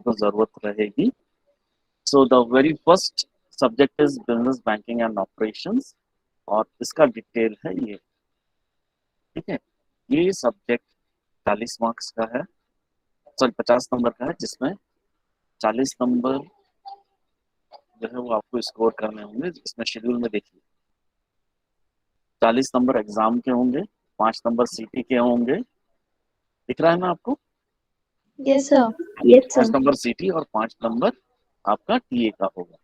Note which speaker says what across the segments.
Speaker 1: को जरूरत रहेगी। So the very first subject is business banking and operations, और इसका डिटेल है ये। ठीक है, ये सब्जेक्ट 40 मार्क्स का है, सॉरी 50 नंबर का है, जिसमें 40 नंबर जो है वो आपको स्कोर करने होंगे। इसमें शेड्यूल में देखिए 40 नंबर एग्जाम के होंगे, 5 नंबर सीटी के होंगे। दिख रहा है ना आपको?
Speaker 2: Yes sir.
Speaker 3: Yes sir.
Speaker 1: 5 number सीटी और 5 नंबर आपका टीए का होगा,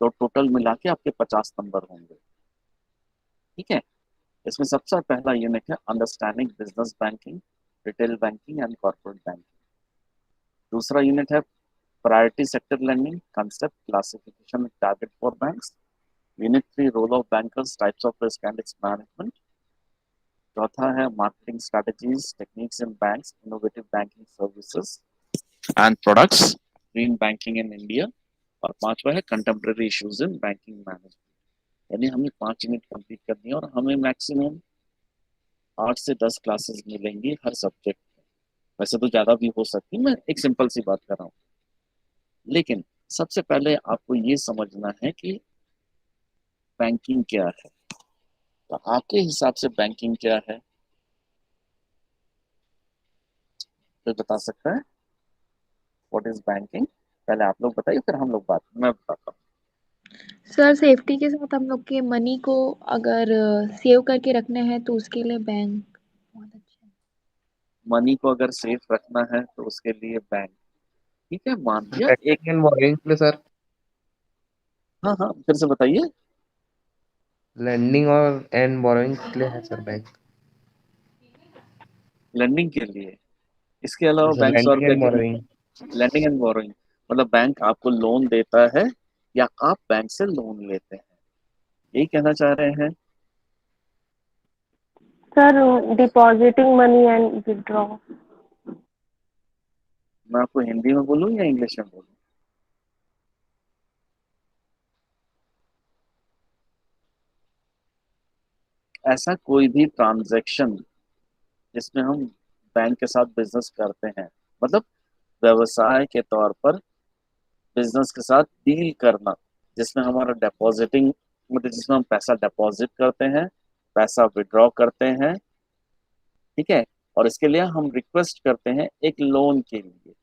Speaker 1: तो टोटल मिला के आपके 50 नंबर होंगे। ठीक है, इसमें सबसे पहला यूनिट है understanding business banking, retail banking and corporate banking. दूसरा यूनिट है priority sector lending, concept, classification, target for banks. Unit 3 role of bankers, types of risk and risk management. चौथा है marketing strategies, techniques in banks, innovative banking services and products, green banking in India. और पांचवा है contemporary issues in banking management. यानी हमें 5 unit complete करनी है, और हमें मैक्सिमम 8 से 10 क्लासेस मिलेंगी हर सब्जेक्ट में। वैसे तो ज़्यादा भी हो सकती है, मैं एक सिंपल सी बात कर रहा हूँ। लेकिन सबसे पहले आपको ये समझना है कि बैंकिंग क्या है। तो आपके हिसाब से बैंकिंग क्या है, तो बता सकता है? What is banking? पहले आप लोग बताइए, फिर हम लोग मैं बताता हूँ।
Speaker 2: सर सेफ्टी के साथ हम लोग के मनी को अगर सेव करके रखना है तो उसके लिए बैंक बहुत अच्छा है।
Speaker 1: मनी को अगर सेफ रखना है तो उसके लिए बैंक, ठीक है, मान लिया एक।
Speaker 4: लेंडिंग एंड बोरोइंग के लिए सर।
Speaker 1: हाँ हाँ, फिर से बताइए।
Speaker 4: लेंडिंग और एंड बोरोइंग के लिए है सर बैंक।
Speaker 1: लेंडिंग के लिए, इसके अलावा
Speaker 4: सर
Speaker 1: बैंक और
Speaker 4: लेंडिंग
Speaker 1: क्या
Speaker 4: एंड
Speaker 1: क्या?
Speaker 4: बोरोइंग।
Speaker 1: लेंडिंग एंड बोरोइंग मतलब बैंक आपको लोन देता है या आप बैंक से लोन लेते हैं, यही कहना चाह रहे हैं?
Speaker 3: Sir depositing money and withdraw.
Speaker 1: मैं आपको हिंदी में बोलूँ या इंग्लिश में बोलूँ? ऐसा कोई भी ट्रांजैक्शन जिसमें हम बैंक के साथ बिजनेस करते हैं, मतलब व्यवसाय के तौर पर बिजनेस के साथ डील करना, जिसमें हमारा डिपॉजिटिंग, मतलब जिसमें हम पैसा डिपॉजिट करते हैं, पैसा विड्रॉ करते हैं, ठीक है, और इसके लिए हम रिक्वेस्ट करते हैं एक लोन के लिए।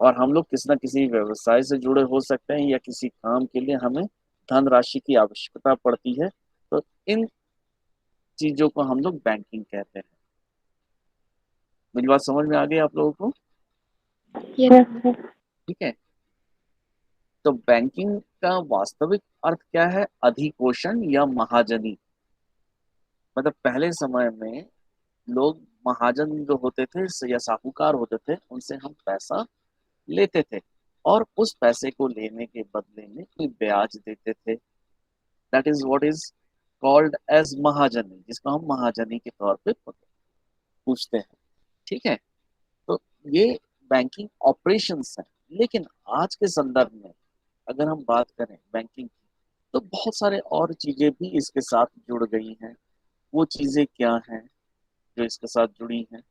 Speaker 1: और हम लोग किसी ना किसी व्यवसाय से जुड़े हो सकते हैं या किसी काम के लिए हमें धनराशि की आवश्यकता पड़ती है, तो इन चीजों को हम लोग बैंकिंग कहते हैं। मेरी बात समझ में आ गई आप लोगों को?
Speaker 3: Yes sir.
Speaker 1: ठीक है, तो बैंकिंग का वास्तविक अर्थ क्या है? अधिकोषण या महाजनी। मतलब पहले समय में लोग महाजन जो होते थे या साहूकार होते थे, उनसे हम पैसा लेते थे, और उस पैसे को लेने के बदले में कोई ब्याज देते थे। That is what is called as महाजनी, जिसको हम महाजनी के तौर पे पूछते हैं। ठीक है, तो ये बैंकिंग ऑपरेशंस है। लेकिन आज के संदर्भ में अगर हम बात करें बैंकिंग की, तो बहुत सारे और चीजें भी इसके साथ जुड़ गई हैं। वो चीजें क्या हैं जो इसके साथ जुड़ी हैं?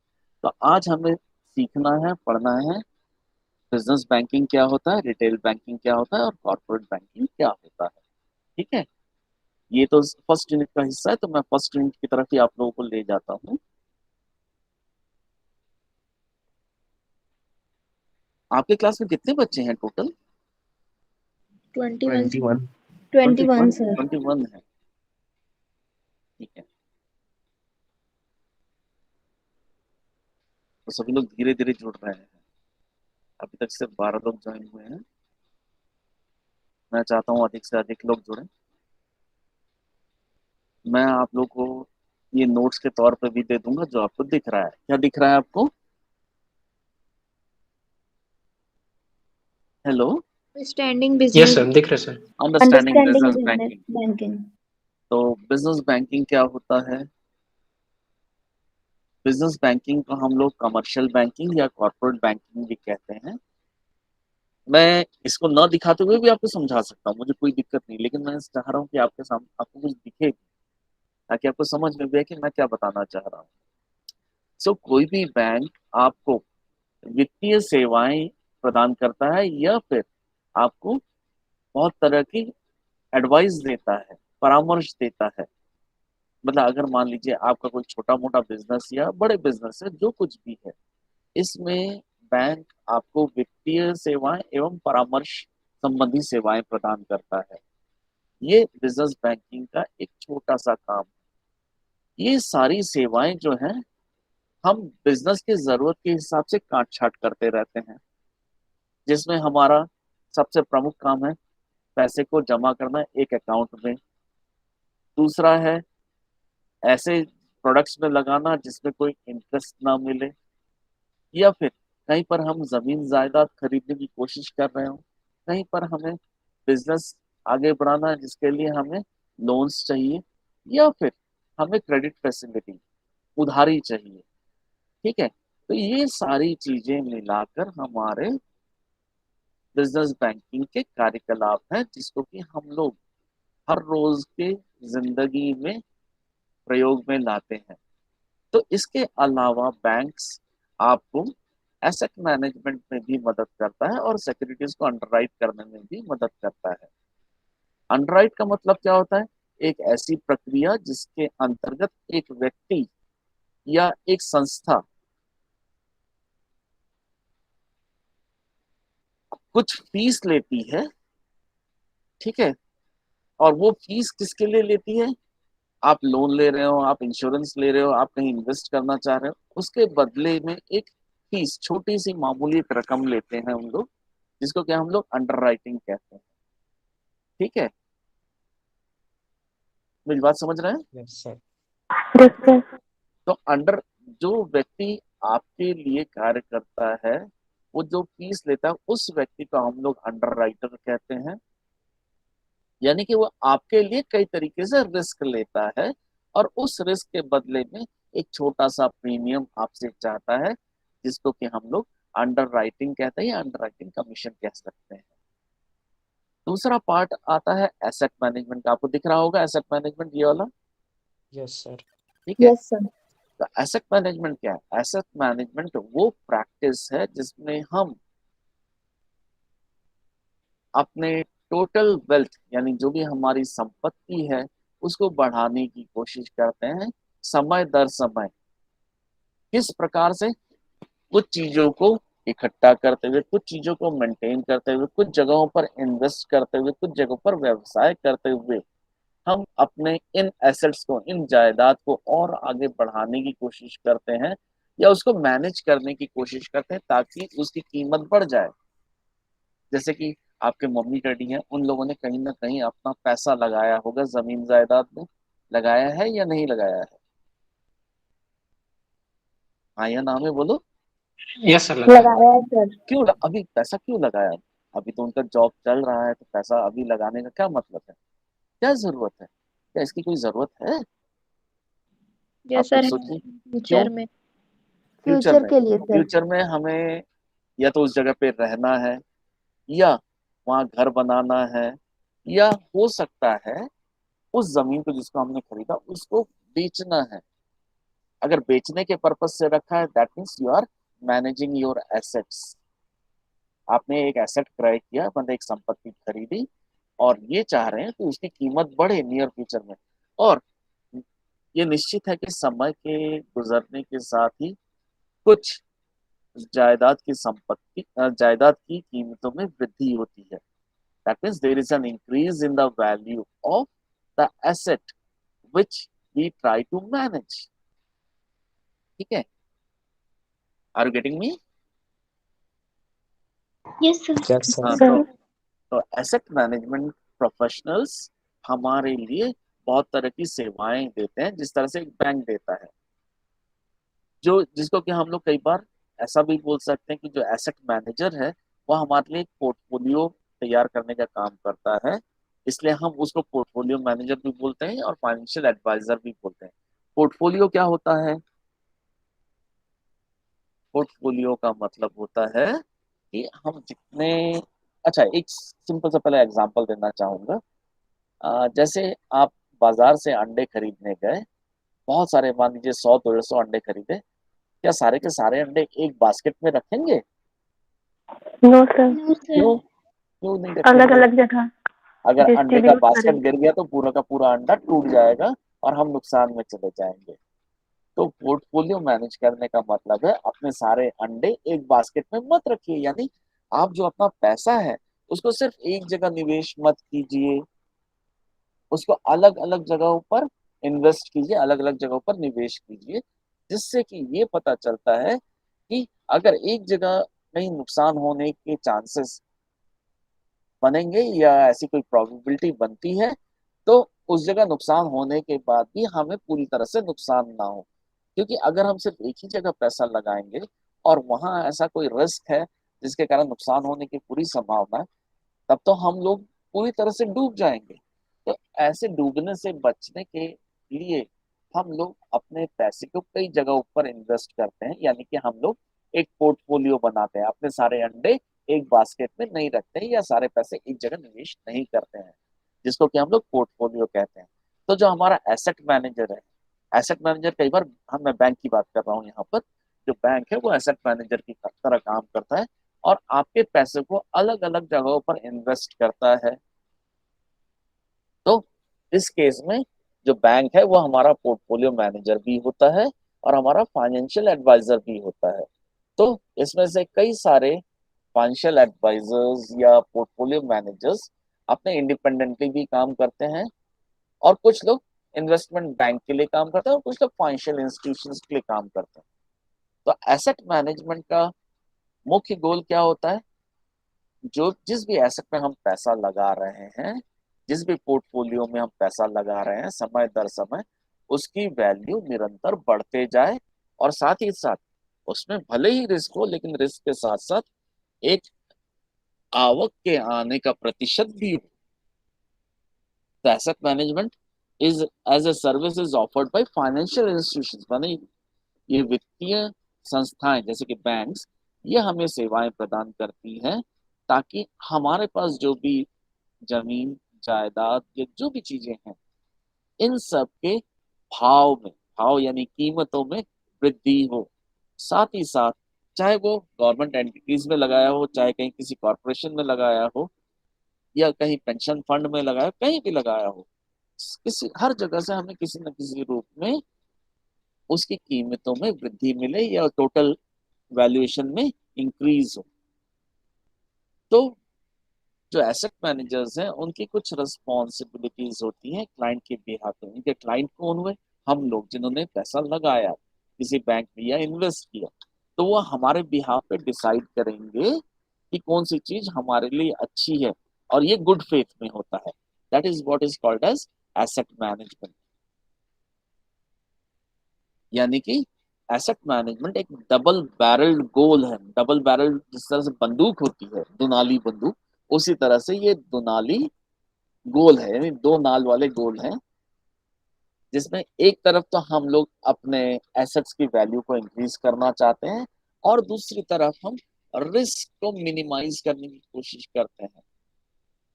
Speaker 1: तो आज हमें सीखना है, पढ़ना है, बिजनेस बैंकिंग क्या होता है, रिटेल बैंकिंग क्या होता है, और कॉर्पोरेट बैंकिंग क्या होता है। ठीक है, ये तो फर्स्ट यूनिट का हिस्सा है, तो मैं फर्स्ट यूनिट की तरफ ही आप लोगों को ले जाता हूँ। आपके क्लास में कितने बच्चे हैं टोटल?
Speaker 2: 21
Speaker 4: 21।
Speaker 3: 21 सर।
Speaker 1: 21 है, ठीक है। तो सभी लोग धीरे धीरे जुड़ रहे हैं। अभी तक सिर्फ 12 लोग ज्वाइन हुए हैं। मैं चाहता हूँ अधिक से अधिक लोग जुड़ें। मैं आप लोग को ये नोट्स के तौर पे भी दे दूंगा, जो आपको दिख रहा है। क्या दिख रहा है आपको? Hello?
Speaker 2: Standing
Speaker 5: yes
Speaker 2: business.
Speaker 5: Sir, दिख रहा है sir.
Speaker 1: Understanding
Speaker 3: understanding
Speaker 1: business
Speaker 3: business
Speaker 1: banking.
Speaker 3: Banking.
Speaker 1: तो बिजनेस बैंकिंग क्या होता है? बिजनेस बैंकिंग को हम लोग कमर्शियल बैंकिंग या कॉर्पोरेट बैंकिंग भी कहते हैं। मैं इसको न दिखाते हुए भी आपको समझा सकता हूँ, मुझे कोई दिक्कत नहीं, लेकिन मैं चाह रहा हूँ कि आपके सामने आपको कुछ दिखे, ताकि आपको समझ में भी आए कि मैं क्या बताना चाह रहा हूँ। सो कोई भी बैंक आपको वित्तीय सेवाएं प्रदान करता है या फिर आपको बहुत तरह की एडवाइस देता है, परामर्श देता है। मतलब अगर मान लीजिए आपका कोई छोटा मोटा बिजनेस या बड़े बिजनेस है, जो कुछ भी है, इसमें बैंक आपको वित्तीय सेवाएं एवं परामर्श संबंधी सेवाएं प्रदान करता है। ये बिजनेस बैंकिंग का एक छोटा सा काम है। ये सारी सेवाएं जो हैं, हम बिजनेस की जरूरत के हिसाब से काट छाट करते रहते हैं, जिसमें हमारा सबसे प्रमुख काम है पैसे को जमा करना एक अकाउंट में। दूसरा है ऐसे प्रोडक्ट्स में लगाना जिसमें कोई इंटरेस्ट ना मिले, या फिर कहीं पर हम जमीन जायदाद खरीदने की कोशिश कर रहे हो, कहीं पर हमें बिजनेस आगे बढ़ाना है जिसके लिए हमें लोन्स चाहिए, या फिर हमें क्रेडिट फैसिलिटी, उधारी चाहिए। ठीक है, तो ये सारी चीजें मिलाकर हमारे बिजनेस बैंकिंग के कार्यकलाप हैं, जिसको कि हम लोग हर रोज के जिंदगी में प्रयोग में लाते हैं। तो इसके अलावा बैंक्स आपको एसेट मैनेजमेंट में भी मदद करता है और सिक्योरिटीज को अंडरराइट करने में भी मदद करता है। अंडरराइट का मतलब क्या होता है? एक ऐसी प्रक्रिया जिसके अंतर्गत एक व्यक्ति या एक संस्था कुछ फीस लेती है, ठीक है, और वो फीस किसके लिए लेती है? आप लोन ले रहे हो, आप इंश्योरेंस ले रहे हो, आप कहीं इन्वेस्ट करना चाह रहे हो, उसके बदले में एक फीस, छोटी सी मामूली एक रकम लेते हैं हम लोग, जिसको क्या हम लोग अंडर राइटिंग कहते हैं। ठीक है, मेरी बात समझ रहे हैं?
Speaker 4: Yes sir.
Speaker 3: Yes, sir.
Speaker 1: तो अंडर जो व्यक्ति आपके लिए कार्य करता है, वो जो फीस लेता है, उस व्यक्ति को हम लोग अंडर राइटर कहते हैं। यानी कि वो आपके लिए कई तरीके से रिस्क लेता है और उस रिस्क के बदले में एक छोटा सा प्रीमियम आपसे चाहता है, जिसको कि हम लोग अंडर राइटिंग कहते हैं या अंडर राइटिंग कमीशन कह सकते हैं। दूसरा पार्ट आता है एसेट मैनेजमेंट का। आपको दिख रहा होगा एसेट मैनेजमेंट, ये वाला।
Speaker 4: Yes sir.
Speaker 1: ठीक है,
Speaker 3: Yes, sir.
Speaker 1: तो एसेट मैनेजमेंट क्या है? एसेट मैनेजमेंट वो प्रैक्टिस है जिसमें हम अपने टोटल वेल्थ, यानी जो भी हमारी संपत्ति है, उसको बढ़ाने की कोशिश करते हैं समय दर समय। किस प्रकार से? कुछ चीजों को इकट्ठा करते हुए, कुछ चीजों को मेंटेन करते हुए, कुछ जगहों पर इन्वेस्ट करते हुए, कुछ जगहों पर व्यवसाय करते हुए हम अपने इन एसेट्स को, इन जायदाद को और आगे बढ़ाने की कोशिश करते हैं या उसको मैनेज करने की कोशिश करते हैं ताकि उसकी कीमत बढ़ जाए। जैसे कि आपके मम्मी डैडी हैं, उन लोगों ने कहीं ना कहीं अपना पैसा लगाया होगा जमीन जायदाद में, लगाया है या नहीं लगाया है? हाँ या ना में बोलो।
Speaker 4: यस सर, लगा है।
Speaker 3: लगाया है सर।
Speaker 1: अभी पैसा क्यों लगाया? अभी तो उनका जॉब चल रहा है, तो पैसा अभी लगाने का क्या मतलब है? क्या जरूरत है? क्या इसकी कोई जरूरत है? आप
Speaker 2: यस
Speaker 1: खुद
Speaker 2: सर,
Speaker 1: सोचिए। क्यों?
Speaker 2: फ्यूचर में।
Speaker 1: फ्यूचर
Speaker 3: फ्यूचर
Speaker 1: में,
Speaker 3: के लिए सर।
Speaker 1: फ्यूचर में हमें या तो उस जगह पे रहना है, या वहां घर बनाना है, या हो सकता है उस जमीन को जिसको हमने खरीदा उसको बेचना है। अगर बेचने के पर्पज से रखा है, that means you are managing your assets. आपने एक एसेट क्रय किया, मतलब एक संपत्ति खरीदी, और ये चाह रहे हैं कि उसकी कीमत बढ़े नियर फ्यूचर में। और ये निश्चित है कि समय के गुजरने के साथ ही कुछ जायदाद की कीमतों में वृद्धि होती है। That means there is an increase in the value of the asset which we try to manage. ठीक है, are you getting me?
Speaker 3: Yes, sir.
Speaker 4: Yes
Speaker 1: हाँ,
Speaker 4: सर।
Speaker 1: तो एसेट मैनेजमेंट प्रोफेशनल्स हमारे लिए बहुत तरह की सेवाएं देते हैं, जिस तरह से एक बैंक देता है, जो जिसको कि हम लोग कई बार ऐसा भी बोल सकते हैं कि जो एसेट मैनेजर है, वह हमारे लिए एक पोर्टफोलियो तैयार करने का काम करता है। इसलिए हम उसको पोर्टफोलियो मैनेजर भी बोलते हैं और फाइनेंशियल एडवाइजर भी बोलते हैं। पोर्टफोलियो क्या होता है? पोर्टफोलियो का मतलब होता है कि हम जितने, अच्छा एक सिंपल सा पहले एग्जांपल देना चाहूंगा। जैसे आप बाजार से अंडे खरीदने गए, बहुत सारे, मान लीजिए 100 150 अंडे खरीदे, क्या सारे के सारे अंडे एक बास्केट में रखेंगे?
Speaker 3: No sir,
Speaker 2: no sir.
Speaker 1: क्यों क्यों नहीं
Speaker 3: अलग
Speaker 1: रखेंगे?
Speaker 3: अलग जगह
Speaker 1: अगर अंडे का
Speaker 3: डिस्ट्रीब्यूट
Speaker 1: बास्केट
Speaker 3: करेंगे।
Speaker 1: गिर गया तो पूरा का पूरा अंडा टूट जाएगा और हम नुकसान में चले जाएंगे। तो पोर्टफोलियो मैनेज करने का मतलब है अपने सारे अंडे एक बास्केट में मत रखिए, यानी आप जो अपना पैसा है उसको सिर्फ एक जगह निवेश मत कीजिए, उसको अलग अलग जगहों पर इन्वेस्ट कीजिए, अलग अलग जगहों पर निवेश कीजिए, जिससे कि ये पता चलता है कि अगर एक जगह कहीं नुकसान होने के चांसेस बनेंगे या ऐसी कोई प्रोबेबिलिटी बनती है, तो उस जगह नुकसान होने के बाद भी हमें पूरी तरह से नुकसान ना हो। क्योंकि अगर हम सिर्फ एक ही जगह पैसा लगाएंगे और वहां ऐसा कोई रिस्क है जिसके कारण नुकसान होने की पूरी संभावना है, तब तो हम लोग पूरी तरह से डूब जाएंगे। तो ऐसे डूबने से बचने के लिए हम लोग अपने पैसे को कई जगहों पर इन्वेस्ट करते हैं, यानी कि हम लोग एक पोर्टफोलियो बनाते हैं, अपने सारे अंडे एक बास्केट में नहीं रखते हैं या सारे पैसे एक जगह निवेश नहीं करते हैं, जिसको कि हम लोग पोर्टफोलियो कहते हैं। तो जो हमारा एसेट मैनेजर है, एसेट मैनेजर कई बार मैं बैंक की बात कर रहा हूँ यहाँ पर, जो बैंक है वो एसेट मैनेजर की तरह काम करता है और आपके पैसे को अलग अलग जगहों पर इन्वेस्ट करता है। तो इस केस में जो बैंक है वो हमारा पोर्टफोलियो मैनेजर भी होता है और हमारा फाइनेंशियल एडवाइजर भी होता है। तो इसमें से कई सारे फाइनेंशियल एडवाइजर्स या पोर्टफोलियो मैनेजर्स अपने इंडिपेंडेंटली भी काम करते हैं, और कुछ लोग इन्वेस्टमेंट बैंक के लिए काम करते हैं और कुछ लोग फाइनेंशियल इंस्टीट्यूशंस के लिए काम करते हैं। तो एसेट मैनेजमेंट का मुख्य गोल क्या होता है? जो जिस भी एसेट में हम पैसा लगा रहे हैं, जिस भी पोर्टफोलियो में हम पैसा लगा रहे हैं, समय दर समय उसकी वैल्यू निरंतर बढ़ते जाए, और साथ ही साथ उसमें भले ही रिस्क हो लेकिन रिस्क के साथ साथ एक आवक के आने का प्रतिशत भी हो। तो asset management is as a service is offered by financial institutions, माने ये वित्तीय संस्थाएं जैसे कि बैंक्स, ये हमें सेवाएं प्रदान करती हैं ताकि हमारे पास जो भी जमीन जायदाद या जो भी चीजें हैं, इन सब के भाव यानी कीमतों में वृद्धि हो। साथ ही साथ चाहे वो गवर्नमेंट एंटिटीज में लगाया हो, चाहे कहीं किसी कॉरपोरेशन में लगाया हो या कहीं पेंशन फंड में लगाया हो, कहीं भी लगाया हो, किसी हर जगह से हमें किसी न किसी रूप में उसकी कीमतों में वृद्धि मिले या टोटल वैल्यूएशन में इंक्रीज हो। तो जो एसेट मैनेजर्स हैं उनकी कुछ रिस्पॉन्सिबिलिटीज होती हैं क्लाइंट के बिहाफ पे। उनके क्लाइंट कौन हुए? हम लोग, जिन्होंने पैसा लगाया किसी बैंक में या इन्वेस्ट किया। तो वो हमारे बिहाफ पे डिसाइड करेंगे कि कौन सी चीज हमारे लिए अच्छी है, और ये गुड फेथ में होता है। That is what is called as asset management. यानी कि एसेट मैनेजमेंट एक डबल बैरल्ड गोल है। डबल बैरल जिस तरह से बंदूक होती है, दुनाली बंदूक, उसी तरह से ये दुनाली गोल है, यानी दो नाल वाले गोल हैं, जिसमें एक तरफ तो हम लोग अपने एसेट्स की वैल्यू को इंक्रीज करना चाहते हैं और दूसरी तरफ हम रिस्क को मिनिमाइज करने की कोशिश करते हैं।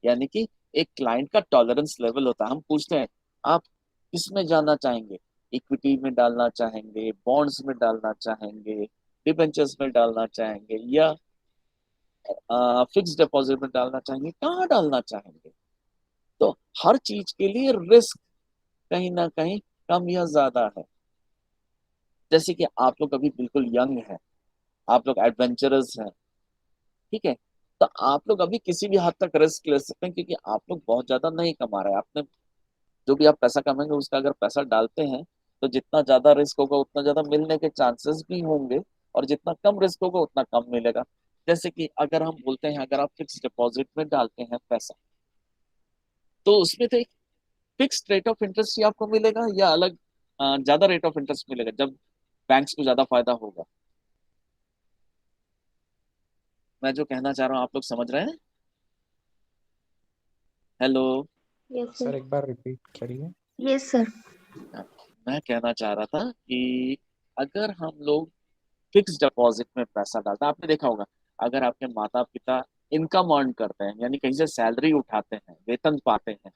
Speaker 1: यानी कि एक क्लाइंट का टॉलरेंस लेवल होता है। हम पूछते हैं आप किस में जाना चाहेंगे, इक्विटी में डालना चाहेंगे, बॉन्ड्स में डालना चाहेंगे, डिबेंचर्स में डालना चाहेंगे, या फिक्स डिपॉजिट में डालना चाहेंगे, कहाँ डालना चाहेंगे? तो हर चीज के लिए रिस्क कहीं ना कहीं कम या ज्यादा है। जैसे कि आप लोग अभी बिल्कुल यंग हैं, आप लोग एडवेंचरस हैं, ठीक है, तो आप लोग अभी किसी भी हद तक रिस्क ले सकते हैं क्योंकि आप लोग बहुत ज्यादा नहीं कमा रहे हैं। आपने जो भी आप पैसा कमाएंगे उसका अगर पैसा डालते हैं तो जितना ज्यादा रिस्क होगा उतना ज्यादा मिलने के चांसेस भी होंगे, और जितना कम रिस्क होगा उतना कम मिलेगा। जैसे कि अगर हम बोलते हैं अगर आप फिक्स डिपॉजिट में डालते हैं पैसा, तो उसमें तो एक फिक्स्ड रेट ऑफ इंटरेस्ट ही आपको मिलेगा या अलग ज्यादा रेट ऑफ इंटरेस्ट मिलेगा जब बैंक्स को ज्यादा फायदा होगा? मैं जो कहना चाह रहा हूँ आप लोग समझ रहे हैं? हेलो।
Speaker 2: Yes
Speaker 5: sir
Speaker 2: sir.
Speaker 5: एक बार रिपीट करिए।
Speaker 2: Yes sir.
Speaker 1: मैं कहना चाह रहा था कि अगर हम लोग फिक्स डिपॉजिट में पैसा डालते हैं, आपने देखा होगा अगर आपके माता पिता इनकम अर्न करते हैं यानी कहीं से सैलरी उठाते हैं, वेतन पाते हैं,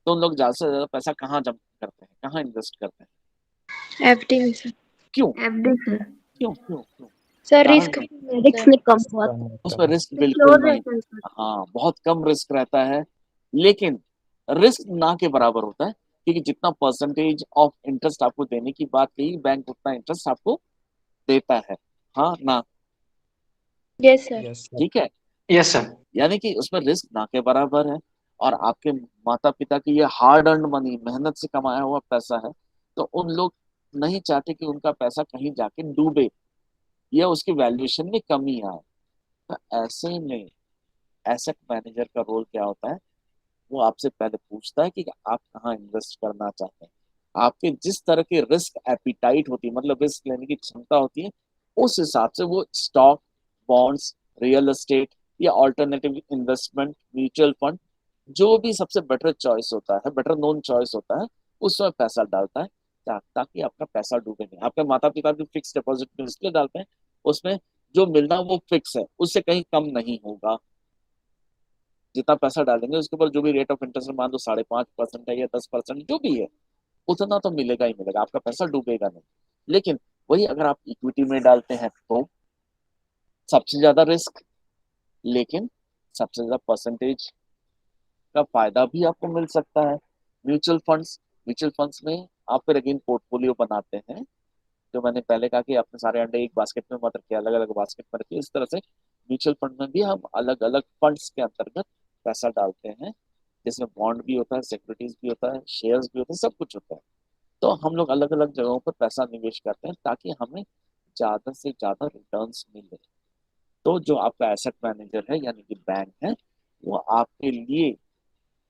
Speaker 1: तो उन लोग ज्यादा से ज्यादा पैसा कहाँ जमा करते हैं, कहाँ इन्वेस्ट करते हैं?
Speaker 2: एफडी में सर।
Speaker 1: क्यों
Speaker 2: एफडी सर।
Speaker 1: क्यों क्यों क्यों?
Speaker 2: सर
Speaker 1: कारण
Speaker 2: रिस्क
Speaker 3: रिस्क में कम हुआ
Speaker 4: कम
Speaker 1: उस
Speaker 4: होता
Speaker 1: पर
Speaker 4: है।
Speaker 1: रिस्क बिल्कुल
Speaker 3: सिक्योर
Speaker 1: नहीं।
Speaker 3: रहता है सर।
Speaker 1: हाँ, बहुत कम रिस्क रहता है, लेकिन रिस्क ना के बराबर होता है, क्योंकि जितना परसेंटेज ऑफ इंटरेस्ट आपको देने की बात कही, बैंक उतना इंटरेस्ट आपको देता है। हाँ ना?
Speaker 2: Yes sir.
Speaker 4: Yes sir.
Speaker 1: ठीक है,
Speaker 5: यस सर।
Speaker 1: यानी कि उसमें रिस्क ना के बराबर है, और आपके माता पिता की ये हार्ड अर्न मनी, मेहनत से कमाया हुआ पैसा है, तो उन लोग नहीं चाहते कि उनका पैसा कहीं जाके डूबे या उसकी वैल्यूएशन में कमी आए। तो ऐसे में एसेट मैनेजर का रोल क्या होता है? वो आपसे पहले पूछता है कि आप कहाँ इन्वेस्ट करना चाहते हैं। आपके जिस तरह की रिस्क एपिटाइट होती है, मतलब रिस्क लेने की क्षमता होती है, उस हिसाब से वो स्टॉक, बॉन्ड्स, रियल एस्टेट या ऑल्टरनेटिव इन्वेस्टमेंट, म्यूचुअल फंड, जो भी सबसे बेटर चॉइस होता है, बेटर नोन चॉइस होता है, उसमें पैसा डालता है, ताकि आपका पैसा डूबे नहीं। आपके माता पिता भी फिक्स डिपॉजिट में इसलिए डालते हैं, उसमें जो मिलना वो फिक्स है, उससे कहीं कम नहीं होगा। जितना पैसा डालेंगे उसके ऊपर जो भी रेट ऑफ इंटरेस्ट, मान लो 5.5% है या 10%, जो भी है, उतना तो मिलेगा ही मिलेगा, आपका पैसा डूबेगा नहीं। लेकिन वही अगर आप इक्विटी में डालते हैं तो सबसे ज्यादा रिस्क, लेकिन सबसे ज्यादा परसेंटेज का फायदा भी आपको मिल सकता है। म्यूचुअल फंड्स में आप फिर अगेन पोर्टफोलियो बनाते हैं, जो मैंने पहले कहा कि आपने सारे अंडे एक बास्केट में मत रखिए, अलग अलग बास्केट में रखिए। इस तरह से म्यूचुअल फंड में भी हम अलग अलग फंड्स के अंतर्गत पैसा डालते हैं, जिसमें बॉन्ड भी होता है, सिक्योरिटीज भी होता है, शेयर्स भी होते हैं, सब कुछ होता है। तो हम लोग अलग अलग जगहों पर पैसा निवेश करते हैं ताकि हमें ज्यादा से ज्यादा रिटर्न्स मिले। तो जो आपका एसेट मैनेजर है यानी कि बैंक है, वो आपके लिए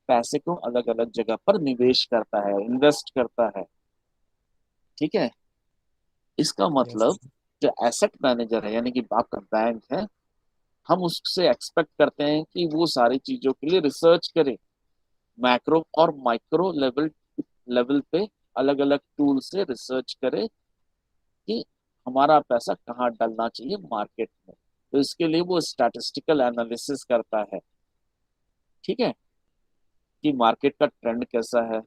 Speaker 1: पैसे को अलग अलग जगह पर निवेश करता है, इन्वेस्ट करता है। ठीक है, इसका
Speaker 4: यस
Speaker 1: मतलब जो एसेट मैनेजर है यानी कि आपका बैंक है, हम उससे एक्सपेक्ट करते हैं कि वो सारी चीजों के लिए रिसर्च करे, मैक्रो और माइक्रो लेवल पे अलग अलग टूल से रिसर्च करे कि हमारा पैसा कहाँ डालना चाहिए मार्केट में। तो इसके लिए वो स्टैटिस्टिकल एनालिसिस करता है, ठीक है, कि मार्केट का ट्रेंड कैसा है,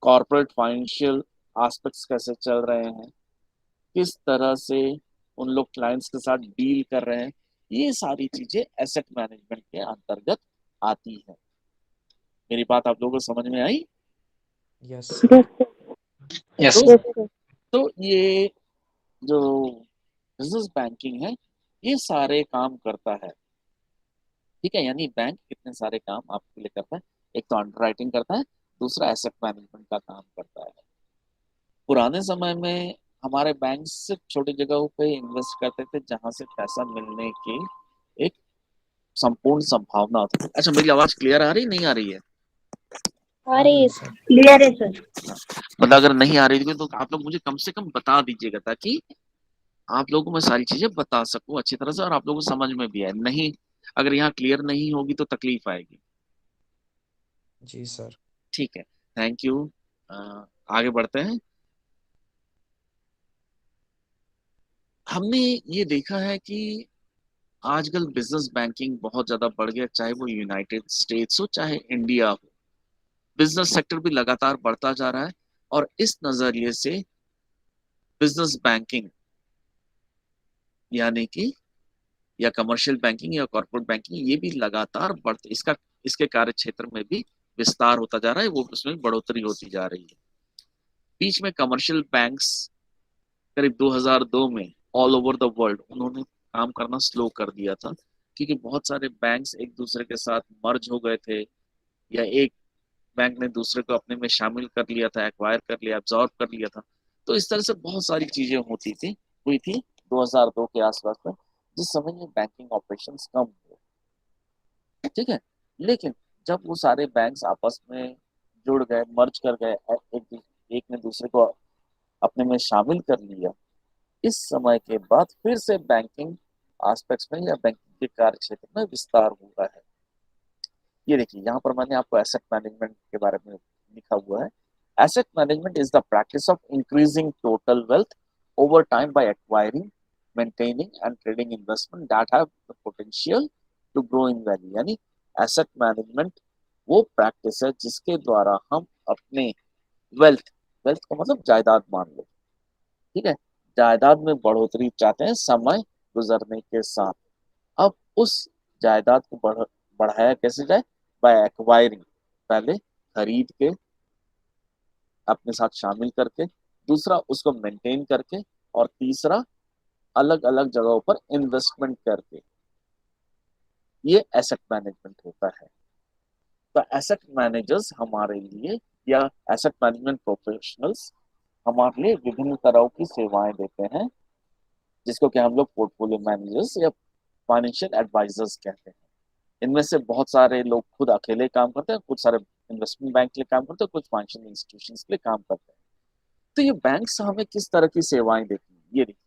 Speaker 1: कॉर्पोरेट फाइनेंशियल एस्पेक्ट्स कैसे चल रहे हैं, किस तरह से उन लोग क्लाइंट्स के साथ डील कर रहे हैं। ये सारी चीजें एसेट मैनेजमेंट के अंतर्गत आती है। मेरी बात आप लोगों को समझ में आई?
Speaker 4: Yes sir.
Speaker 5: यस
Speaker 1: तो
Speaker 5: सर।
Speaker 1: तो ये जो बिजनेस बैंकिंग है, ये सारे काम करता है। ठीक है, यानी बैंक कितने सारे काम आपके लिए करता है। एक तो अंडरराइटिंग करता है, दूसरा एसेट मैनेजमेंट का काम करता है। पुराने समय में हमारे बैंक सिर्फ छोटी जगहों पे इन्वेस्ट करते थे जहां से पैसा मिलने की एक संपूर्ण संभावना होती है। अच्छा, मेरी आवाज क्लियर आ रही नहीं आ रही है?
Speaker 4: आ रही है सर।
Speaker 3: क्लियर है सर।
Speaker 1: मतलब अगर नहीं आ रही थी तो आप लोग मुझे कम से कम बता दीजिएगा, ताकि आप लोगों को मैं सारी चीजें बता सकूं अच्छी तरह से और आप लोगों को समझ में भी आए। नहीं, अगर यहाँ क्लियर नहीं होगी तो तकलीफ आएगी।
Speaker 4: जी सर।
Speaker 1: ठीक है, थैंक यू। आगे बढ़ते हैं। हमने ये देखा है कि आजकल बिजनेस बैंकिंग बहुत ज्यादा बढ़ गया, चाहे वो यूनाइटेड स्टेट्स हो चाहे इंडिया हो। बिजनेस सेक्टर भी लगातार बढ़ता जा रहा है, और इस नजरिए से बिजनेस बैंकिंग यानी कि या कमर्शियल बैंकिंग या कॉर्पोरेट बैंकिंग, ये भी लगातार बढ़ते, इसके कार्य क्षेत्र में भी विस्तार होता जा रहा है, वो उसमें बढ़ोतरी होती जा रही है। बीच में कमर्शियल बैंक्स करीब 2002 में ऑल ओवर द वर्ल्ड उन्होंने काम करना स्लो कर दिया था, क्योंकि बहुत सारे बैंक्स एक दूसरे के साथ मर्ज हो गए थे, या एक बैंक ने दूसरे को अपने में शामिल कर लिया था, एक्वायर कर लिया, एब्जॉर्ब कर लिया था। तो इस तरह से बहुत सारी चीजें हुई थी 2002 के आसपास में, जिस समय ये बैंकिंग ऑपरेशंस कम हुए। ठीक है, लेकिन जब वो सारे बैंक्स आपस में जुड़ गए, मर्ज कर गए, एक ने दूसरे को अपने में शामिल कर लिया, इस समय के बाद फिर से बैंकिंग एस्पेक्ट्स में या बैंकिंग के कार्य क्षेत्र में विस्तार हुआ है। ये देखिए, यहाँ पर मैंने आपको एसेट मैनेजमेंट के बारे में लिखा हुआ है। Asset management is the practice of increasing total wealth over time by acquiring, maintaining and trading investment that have the potential to grow in value. यानी एसेट मैनेजमेंट वो प्रैक्टिस है जिसके द्वारा हम अपने वेल्थ, वेल्थ का मतलब जायदाद मान लो, ठीक है, जायदाद में बढ़ोतरी चाहते हैं समय गुजरने के साथ। अब उस जायदाद को बढ़ाया कैसे जाए? बाय एक्वायरिंग, पहले खरीद के अपने साथ शामिल करके, दूसरा उसको मेंटेन करके, और तीसरा अलग अलग जगहों पर इन्वेस्टमेंट करके। ये एसेट मैनेजमेंट होता है। तो एसेट मैनेजर्स हमारे लिए, या एसेट मैनेजमेंट प्रोफेशनल्स हमारे लिए विभिन्न तरह की सेवाएं देते हैं, जिसको कि हम लोग पोर्टफोलियो मैनेजर्स या फाइनेंशियल एडवाइजर्स कहते हैं। इनमें से बहुत सारे लोग खुद अकेले काम करते हैं, कुछ सारे इन्वेस्टमेंट बैंक के लिए काम करते हैं, कुछ फाइनेंशियल इंस्टीट्यूशंस के लिए काम करते हैं। तो ये बैंक्स हमें किस तरह की सेवाएं देती हैं, ये देखिए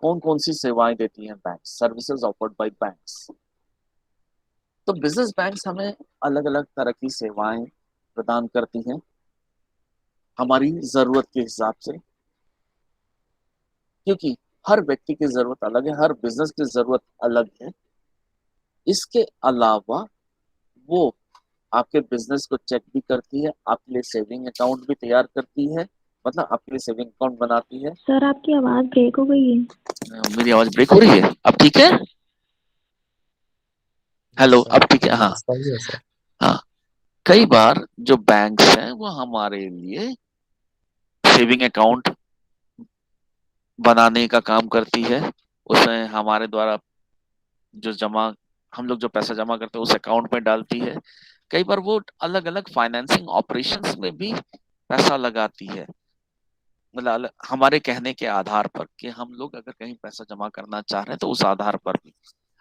Speaker 1: कौन कौन सी सेवाएं देती हैं bank, services offered by banks. तो बिजनेस बैंक्स हमें अलग अलग तरह की सेवाएं प्रदान करती हैं हमारी जरूरत के हिसाब से, क्योंकि हर व्यक्ति की जरूरत अलग है, हर बिजनेस की जरूरत अलग है। इसके अलावा वो आपके बिजनेस को चेक भी करती है, आपके लिए सेविंग अकाउंट भी तैयार करती है, मतलब आपके लिए सेविंग अकाउंट बनाती है।
Speaker 3: सर आपकी आवाज ब्रेक हो गई है।
Speaker 1: मेरी आवाज ब्रेक हो रही है? अब ठीक है? हेलो, अब ठीक है? हाँ
Speaker 4: सही है सर।
Speaker 1: हाँ। कई बार जो बैंक्स हैं वो हमारे लिए सेविंग अकाउंट बनाने का काम करती है। उसमें हमारे द्वारा जो जमा हम लोग जो पैसा जमा करते हैं उस अकाउंट में डालती है। कई बार वो अलग अलग फाइनेंसिंग ऑपरेशंस में भी पैसा लगाती है, मतलब हमारे कहने के आधार पर कि हम लोग अगर कहीं पैसा जमा करना चाह रहे हैं तो उस आधार पर भी।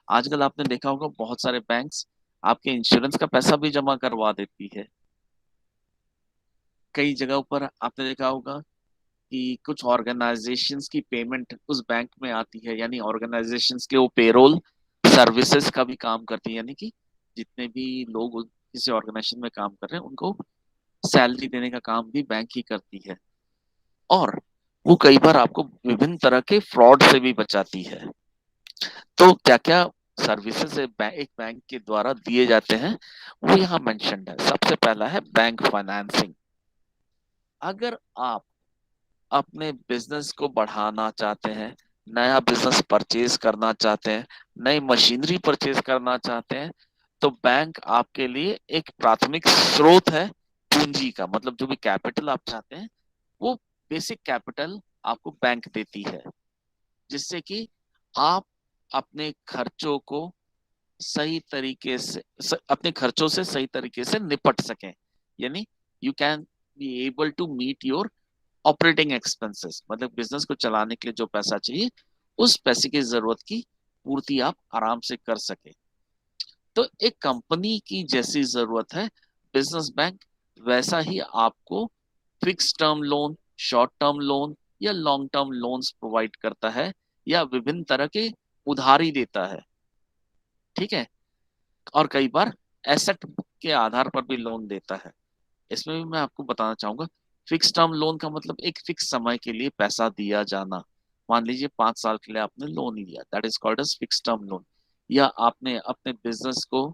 Speaker 1: आजकल आपने देखा होगा बहुत सारे बैंक्स आपके इंश्योरेंस का पैसा भी जमा करवा देती है। कई जगहों पर आपने देखा होगा कि कुछ ऑर्गेनाइजेशंस की पेमेंट उस बैंक में आती है, यानी ऑर्गेनाइजेशंस के वो पेरोल सर्विसेज का भी काम करती है, यानी कि जितने भी लोग किसी ऑर्गेनाइजेशन में काम कर रहे हैं उनको सैलरी देने का काम भी बैंक ही करती है। और वो कई बार आपको विभिन्न तरह के फ्रॉड से भी बचाती है। तो क्या क्या सर्विसेज एक बैंक के द्वारा दिए जाते हैं वो यहाँ मेंशन्ड है। सबसे पहला है बैंक फाइनेंसिंग। अगर आप अपने बिजनेस को बढ़ाना चाहते हैं, नया बिजनेस परचेज करना चाहते हैं, नई मशीनरी परचेज करना चाहते हैं, तो बैंक आपके लिए एक प्राथमिक स्रोत है पूंजी का। मतलब जो भी कैपिटल आप चाहते हैं वो बेसिक कैपिटल आपको बैंक देती है, जिससे कि आप अपने खर्चों को सही तरीके से अपने खर्चों से सही तरीके से निपट सकें। यानी you can be able to meet your operating expenses, मतलब बिजनेस को चलाने के लिए जो पैसा चाहिए उस पैसे की जरूरत की पूर्ति आप आराम से कर सके। तो एक कंपनी की जैसी जरूरत है बिजनेस बैंक, वैसा ही आपको fix term loan, short term loan या लॉन्ग टर्म लोन्स प्रोवाइड करता है, या विभिन्न तरह के उधारी देता है। ठीक है? और कई बार एसेट के आधार पर भी लोन देता है। इसमें भी मैं आपको बताना चाहूंगा, फिक्स टर्म लोन का मतलब एक फिक्स समय के लिए पैसा दिया जाना। मान लीजिए 5 साल के लिए आपने लोन लिया, that is called as fix term loan. या आपने अपने बिजनेस को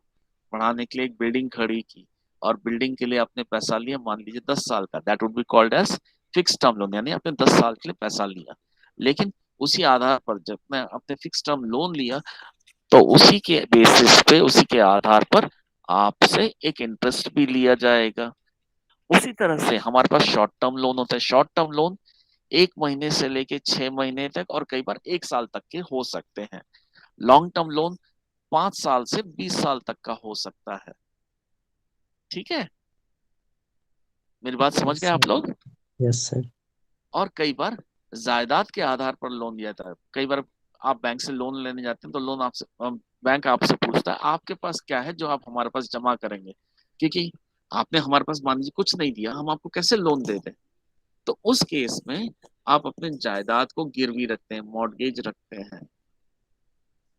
Speaker 1: बढ़ाने के लिए एक बिल्डिंग खड़ी की और बिल्डिंग के लिए आपने पैसा लिया, मान लीजिए 10 साल का, that would be called as fix term loan, यानी आपने 10 साल के लिए पैसा लिया। लेकिन उसी आधार पर जब मैं आपने फिक्स टर्म लोन लिया तो उसी के बेसिस पे, उसी के आधार पर आपसे एक इंटरेस्ट भी लिया जाएगा। उसी तरह से हमारे पास शॉर्ट टर्म लोन होता है। शॉर्ट टर्म लोन 1 महीने से लेके 6 महीने तक और कई बार 1 साल तक के हो सकते हैं। लॉन्ग टर्म लोन 5 साल से 20 साल तक का हो सकता है। ठीक है? मेरी बात समझ गए आप लोग?
Speaker 4: Yes sir.
Speaker 1: और कई बार जायदाद के आधार पर लोन दिया जाता है। कई बार आप बैंक से लोन लेने जाते हैं तो लोन आपसे बैंक आपसे पूछता है आपके पास क्या है जो आप हमारे पास जमा करेंगे, क्योंकि आपने हमारे पास मान लीजिए कुछ नहीं दिया, हम आपको कैसे लोन दे दें। तो उस केस में आप अपने जायदाद को गिरवी रखते हैं, मॉर्गेज रखते हैं।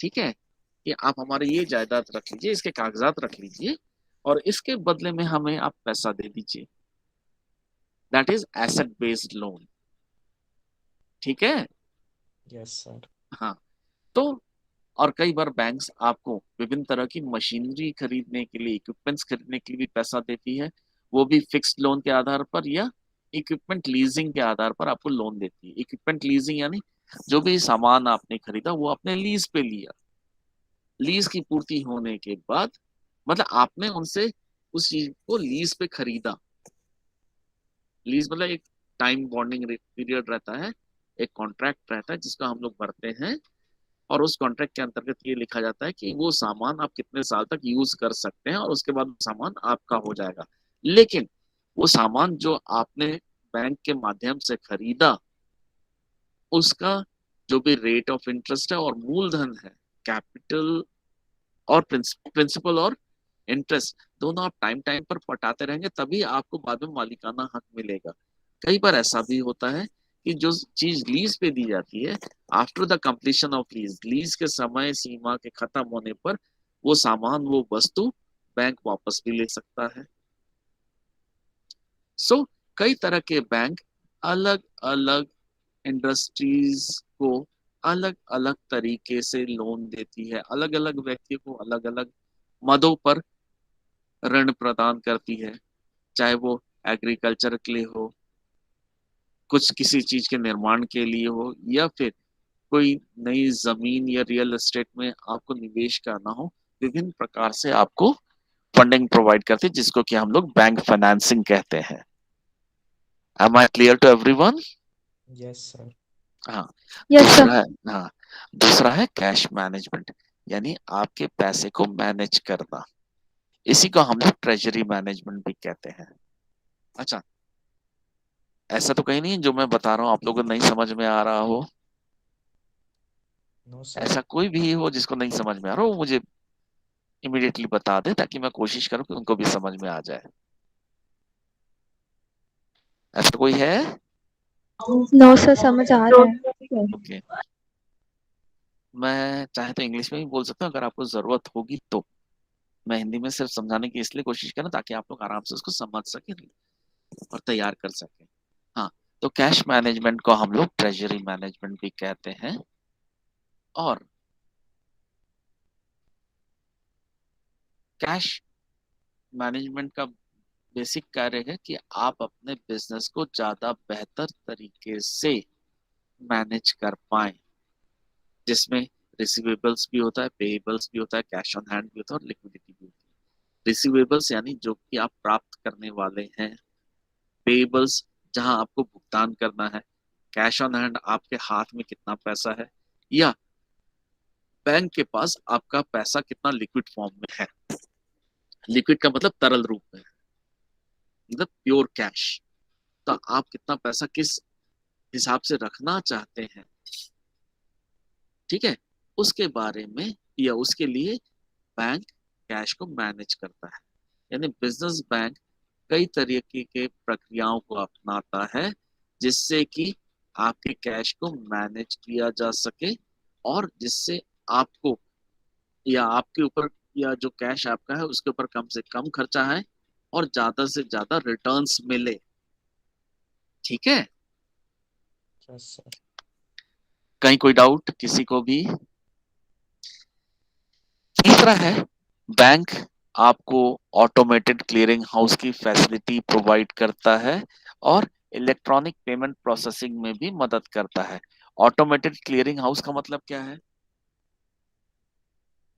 Speaker 1: ठीक है? कि आप हमारे ये जायदाद रख लीजिए, इसके कागजात रख लीजिए और इसके बदले में हमें आप पैसा दे दीजिए। That is asset based loan. ठीक है?
Speaker 4: Yes sir.
Speaker 1: हाँ। तो और कई बार बैंक्स आपको विभिन्न तरह की मशीनरी खरीदने के लिए, इक्विपमेंट्स खरीदने के लिए भी पैसा देती है, वो भी फिक्स्ड लोन के आधार पर या इक्विपमेंट लीजिंग के आधार पर आपको लोन देती है। इक्विपमेंट लीजिंग यानी जो भी सामान आपने खरीदा वो आपने लीज पे लिया, लीज की पूर्ति होने के बाद मतलब आपने उनसे उस चीज को लीज पे खरीदा। लीज मतलब एक टाइम बॉन्डिंग पीरियड रहता है, एक कॉन्ट्रैक्ट रहता है जिसको हम लोग भरते हैं, और उस कॉन्ट्रैक्ट के अंतर्गत ये लिखा जाता है कि वो सामान आप कितने साल तक यूज कर सकते हैं और उसके बाद वो सामान आपका हो जाएगा। लेकिन वो सामान जो आपने बैंक के माध्यम से खरीदा, उसका जो भी रेट ऑफ इंटरेस्ट है और मूलधन है, कैपिटल और प्रिंसिपल और इंटरेस्ट, दोनों आप टाइम टाइम पर पटाते रहेंगे, तभी आपको बाद में मालिकाना हक मिलेगा। कई बार ऐसा भी होता है कि जो चीज लीज पे दी जाती है, after the completion of lease, lease के समय सीमा के खत्म होने पर वो सामान, वो वस्तु बैंक वापस भी ले सकता है। सो कई तरह के बैंक अलग अलग इंडस्ट्रीज को अलग अलग तरीके से लोन देती है, अलग अलग व्यक्ति को अलग अलग मदों पर ऋण प्रदान करती है, चाहे वो एग्रीकल्चर के लिए हो, कुछ किसी चीज के निर्माण के लिए हो, या फिर कोई नई जमीन या रियल एस्टेट में आपको निवेश करना हो। विभिन्न प्रकार से आपको फंडिंग प्रोवाइड करती है, जिसको कि हम लोग बैंक फाइनेंसिंग कहते हैं। Am I clear to everyone?
Speaker 4: Yes, sir.
Speaker 1: हाँ।
Speaker 2: Yes sir.
Speaker 1: दूसरा है, हाँ, दूसरा है कैश मैनेजमेंट, यानी आपके पैसे को मैनेज करना। इसी को हम लोग ट्रेजरी मैनेजमेंट भी कहते हैं। अच्छा, ऐसा तो कहीं नहीं जो मैं बता रहा हूँ आप लोगों को नहीं समझ में आ रहा हो?
Speaker 4: No, sir.
Speaker 1: ऐसा कोई भी हो जिसको नहीं समझ में आ रहा हो, मुझे इमीडिएटली बता दे, ताकि मैं कोशिश करूँ कि उनको भी समझ में आ जाए। ऐसा कोई है?
Speaker 2: नो सर, समझ आ रहा है।
Speaker 1: ओके, मैं चाहे तो इंग्लिश में भी बोल सकता हूँ अगर आपको जरूरत होगी तो। मैं हिंदी में सिर्फ समझाने की इसलिए कोशिश कर रहा हूं ताकि आप लोग आराम से उसको समझ सके और तैयार कर सके। हाँ, तो कैश मैनेजमेंट को हम लोग ट्रेजरी मैनेजमेंट भी कहते हैं। और कैश मैनेजमेंट का बेसिक कार्य है कि आप अपने बिजनेस को ज्यादा बेहतर तरीके से मैनेज कर पाए, जिसमें रिसीवेबल्स भी होता है, पेएबल्स भी होता है, कैश ऑन हैंड भी होता है और लिक्विडिटी भी होती है। रिसीवेबल्स यानी जो कि आप प्राप्त करने वाले हैं, पेएबल्स जहां आपको भुगतान करना है, कैश ऑन हैंड आपके हाथ में कितना पैसा है, या बैंक के पास आपका पैसा कितना लिक्विड फॉर्म में है। लिक्विड का मतलब तरल रूप में, मतलब प्योर कैश। तो आप कितना पैसा किस हिसाब से रखना चाहते हैं, ठीक है, उसके बारे में या उसके लिए बैंक कैश को मैनेज करता है। यानी बिजनेस बैंक कई तरीके के प्रक्रियाओं को अपनाता है जिससे कि आपके कैश को मैनेज किया जा सके, और जिससे आपको या आपके ऊपर या जो कैश आपका है उसके ऊपर कम से कम खर्चा है और ज्यादा से ज्यादा रिटर्न्स मिले। ठीक है,
Speaker 4: Yes, sir.
Speaker 1: कहीं कोई डाउट किसी को भी? तीसरा है, बैंक आपको ऑटोमेटेड क्लियरिंग हाउस की फैसिलिटी प्रोवाइड करता है और इलेक्ट्रॉनिक पेमेंट प्रोसेसिंग में भी मदद करता है। ऑटोमेटेड क्लियरिंग हाउस का मतलब क्या है?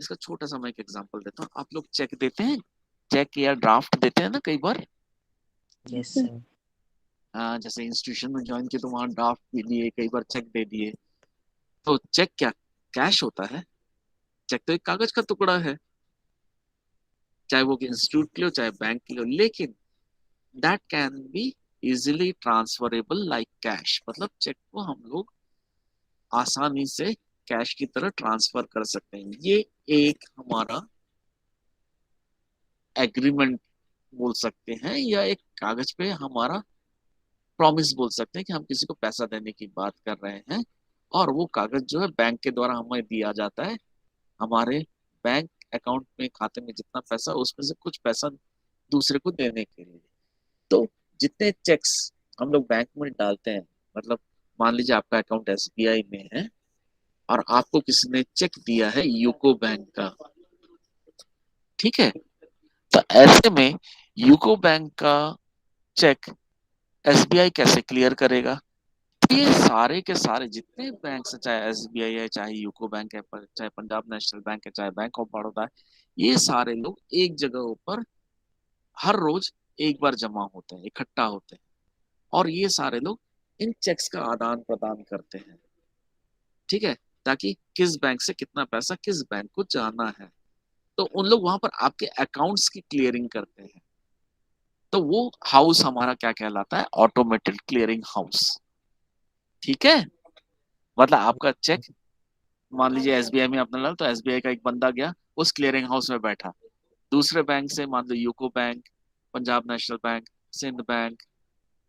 Speaker 1: इसका छोटा सा मैं एक एग्जांपल देता हूँ। आप लोग चेक देते हैं, चेक या ड्राफ्ट देते हैं ना कई बार।
Speaker 4: Yes, sir.
Speaker 1: जैसे इंस्टीट्यूशन में ज्वाइन किए तो वहां ड्राफ्ट भी दिए, कई बार चेक दे दिए। तो चेक क्या कैश होता है? चेक तो एक कागज का टुकड़ा है, चाहे वो इंस्टीट्यूट के लिए हो चाहे बैंक के लिए हो, लेकिन that can be easily transferable like cash. मतलब चेक को हम लोग आसानी से कैश की तरह ट्रांसफर कर सकते हैं। ये एक हमारा एग्रीमेंट बोल सकते हैं, या एक कागज पे हमारा प्रॉमिस बोल सकते हैं कि हम किसी को पैसा देने की बात कर रहे हैं, और वो कागज जो है बैंक के द्वारा हमें दिया जाता है। हमारे बैंक अकाउंट में, खाते में जितना पैसा, उसमें से कुछ पैसा दूसरे को देने के लिए। तो जितने चेक्स हम लोग बैंक में डालते हैं, मतलब मान लीजिए आपका अकाउंट एसबीआई में है और आपको किसी ने चेक दिया है यूको बैंक का, ठीक है, तो ऐसे में यूको बैंक का चेक एसबीआई कैसे क्लियर करेगा? तो ये सारे के सारे जितने बैंक है, चाहे एसबीआई है, चाहे यूको बैंक है, चाहे पंजाब नेशनल बैंक है, चाहे बैंक ऑफ बड़ौदा है, ये सारे लोग एक जगह ऊपर हर रोज एक बार जमा होते हैं, इकट्ठा होते हैं, और ये सारे लोग इन चेक्स का आदान प्रदान करते हैं। ठीक है, ताकि किस बैंक से कितना पैसा किस बैंक को जाना है, तो उन लोग वहां पर आपके अकाउंट्स की क्लियरिंग करते हैं। तो वो हाउस हमारा क्या कहलाता है? Automated clearing house. ठीक है, मतलब आपका चेक, मान लीजिए एसबीआई में आपने डाला, तो एसबीआई का एक बंदा गया उस क्लियरिंग हाउस में बैठा, दूसरे बैंक से मान लो UCO bank, Punjab national bank, Sindh bank,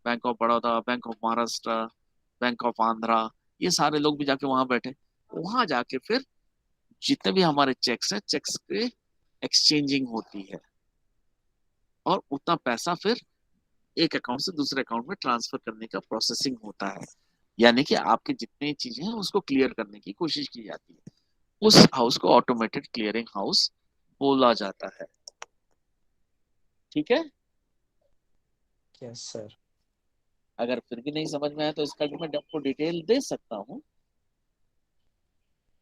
Speaker 1: bank of Baroda, bank of Maharashtra, bank of Andhra, ये सारे लोग भी जाके वहां बैठे, वहां जाके फिर जितने भी हमारे चेक्स हैं, चेक्स के एक्सचेंजिंग होती है, और उतना पैसा फिर एक अकाउंट से दूसरे अकाउंट में ट्रांसफर करने का प्रोसेसिंग होता है। यानी कि आपके जितनी चीजें हैं उसको क्लियर करने की कोशिश की जाती है। उस हाउस को ऑटोमेटेड क्लियरिंग हाउस बोला जाता है। ठीक है,
Speaker 5: यस सर।
Speaker 1: अगर फिर भी नहीं समझ में आया तो इसका भी मैं आपको डिटेल दे सकता हूँ।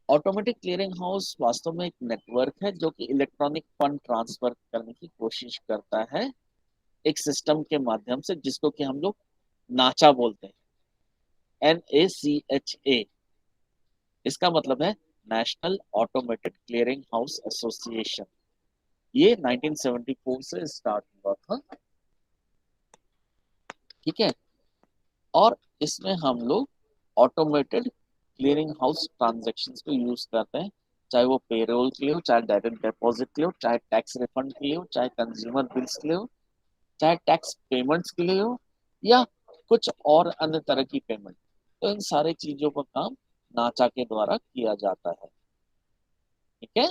Speaker 1: ऑटोमेटिक क्लियरिंग हाउस वास्तव में एक नेटवर्क है जो कि इलेक्ट्रॉनिक फंड ट्रांसफर करने की कोशिश करता है एक सिस्टम के माध्यम से, जिसको कि हम लोग नाचा बोलते हैं, NACHA। इसका मतलब है national automated clearing house association. ये 1974 से स्टार्ट हुआ था। ठीक है, और इसमें हम लोग ऑटोमेटेड क्लियरिंग हाउस ट्रांजेक्शन्स को यूज करते हैं, चाहे वो पेरोल के लिए हो, चाहे डायरेक्ट डिपॉजिट के लिए हो, चाहे टैक्स रिफंड के लिए हो, चाहे कंज्यूमर बिल्स के लिए हो, चाहे टैक्स पेमेंट्स के लिए हो, या कुछ और अन्य तरह की पेमेंट। तो इन सारे चीजों का काम नाचा के द्वारा किया जाता है। ठीक है,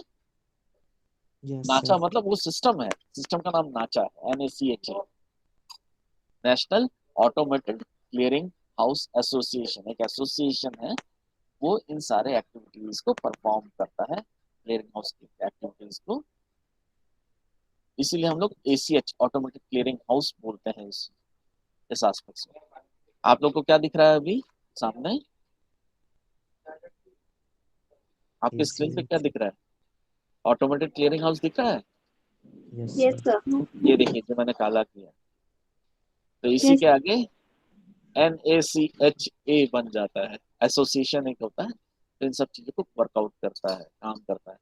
Speaker 5: यस
Speaker 1: नाचा
Speaker 5: सर।
Speaker 1: मतलब वो सिस्टम है, सिस्टम का नाम नाचा है, NACHA, national automated clearing house association. एक एसोसिएशन है, वो इन सारे एक्टिविटीज को परफॉर्म करता है, क्लियरिंग हाउस की एक्टिविटीज को। इसीलिए हम लोग ACH ऑटोमेटिक क्लियरिंग हाउस बोलते हैं इस एस्पेक्ट में। आप लोग को क्या दिख रहा है अभी सामने? आपके स्क्रीन पे क्या
Speaker 5: ACH।
Speaker 1: दिख रहा है? ऑटोमेटिक क्लियरिंग हाउस दिख रहा है?
Speaker 5: Yes
Speaker 3: yes
Speaker 5: sir.
Speaker 3: सर।
Speaker 1: ये देखिए जो मैंने काला किया, तो इसी
Speaker 3: यस।
Speaker 1: के आगे NACHA बन जाता है, एसोसिएशन एक होता है, तो इन सब चीजों को वर्कआउट करता है, काम करता है।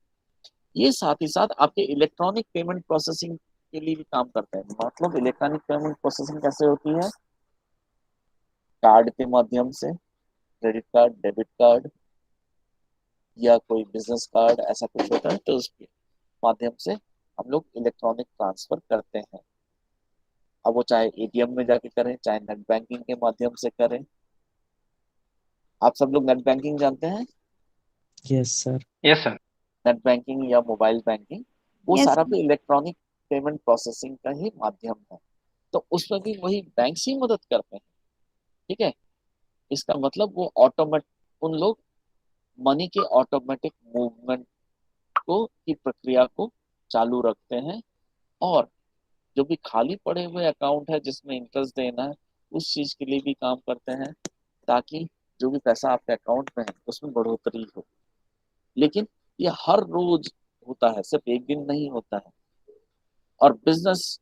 Speaker 1: ये साथ ही साथ आपके इलेक्ट्रॉनिक पेमेंट प्रोसेसिंग के लिए भी काम करते हैं। मतलब इलेक्ट्रॉनिक पेमेंट प्रोसेसिंग कैसे होती है? कार्ड के माध्यम से, क्रेडिट कार्ड, डेबिट कार्ड, या कोई बिजनेस कार्ड, ऐसा कुछ होता है, तो उसके माध्यम से हम लोग इलेक्ट्रॉनिक ट्रांसफर करते हैं। अब वो चाहे ATM में जाके करें, चाहे नेट बैंकिंग के माध्यम से करें। आप सब लोग नेट बैंकिंग जानते हैं?
Speaker 5: Yes sir.
Speaker 6: Yes sir.
Speaker 1: Net banking या मोबाइल बैंकिंग, वो
Speaker 3: यस।
Speaker 1: सारा भी इलेक्ट्रॉनिक पेमेंट प्रोसेसिंग का ही माध्यम है। तो उसमें भी वही बैंक ही मदद करते हैं। ठीक है, इसका मतलब वो ऑटोमेट उन लोग मनी के ऑटोमेटिक मूवमेंट को की प्रक्रिया को चालू रखते हैं, और जो भी खाली पड़े हुए अकाउंट है जिसमें इंटरेस्ट देना है, उस चीज के लिए भी काम करते हैं, ताकि जो भी पैसा आपके अकाउंट में है उसमें बढ़ोतरी हो। लेकिन ये हर रोज होता है, सिर्फ एक दिन नहीं होता है। और बिजनेस,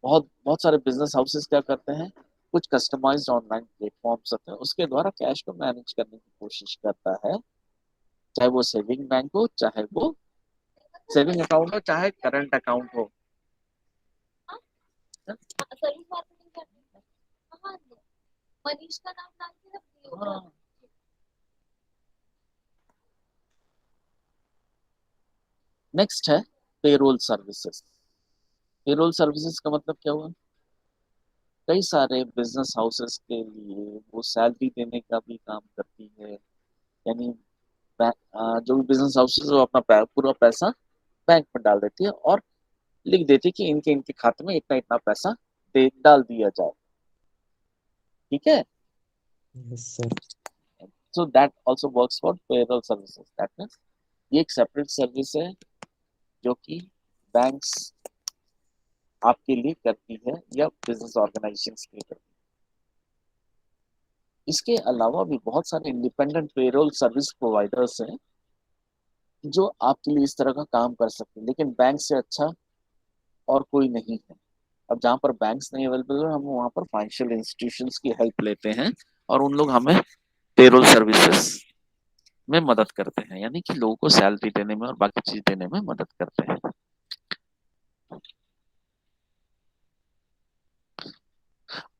Speaker 1: बहुत बहुत सारे बिजनेस हाउसेस क्या करते हैं, कुछ कस्टमाइज्ड ऑनलाइन प्लेटफॉर्म्स होते हैं, उसके द्वारा कैश को मैनेज करने की कोशिश करता है, चाहे वो सेविंग बैंक हो, चाहे वो सेविंग अकाउंट हो, चाहे करंट अकाउंट हो। हाँ। नेक्स्ट है पेरोल सर्विसेज। पेरोल सर्विसेज का मतलब क्या हुआ? कई सारे बिजनेस हाउसेस के लिए वो सैलरी देने का भी काम करती है। यानी जो भी बिजनेस हाउसेस वो अपना पूरा पैसा बैंक में डाल देती है, और लिख देती है कि इनके इनके खाते में इतना इतना पैसा डाल दिया जाए। ठीक है,
Speaker 5: yes sir.
Speaker 1: So that also works for payroll services. That means ये एक सेपरेट सर्विस है जो कि बैंक्स आपके लिए करती है, या बिजनेस ऑर्गेनाइजेशंस के लिए करती है। इसके अलावा भी बहुत सारे इंडिपेंडेंट पेरोल सर्विस प्रोवाइडर्स हैं जो आपके लिए इस तरह का काम कर सकते हैं, लेकिन बैंक से अच्छा और कोई नहीं है। अब जहाँ पर बैंक्स नहीं अवेलेबल है, हम वहाँ पर फाइनेंशियल इंस्टीट्यूशंस की हेल्प लेते हैं और उन लोग हमें पेरोल सर्विसेज में मदद करते हैं, यानी कि लोगों को सैलरी देने में और बाकी चीज देने में मदद करते हैं।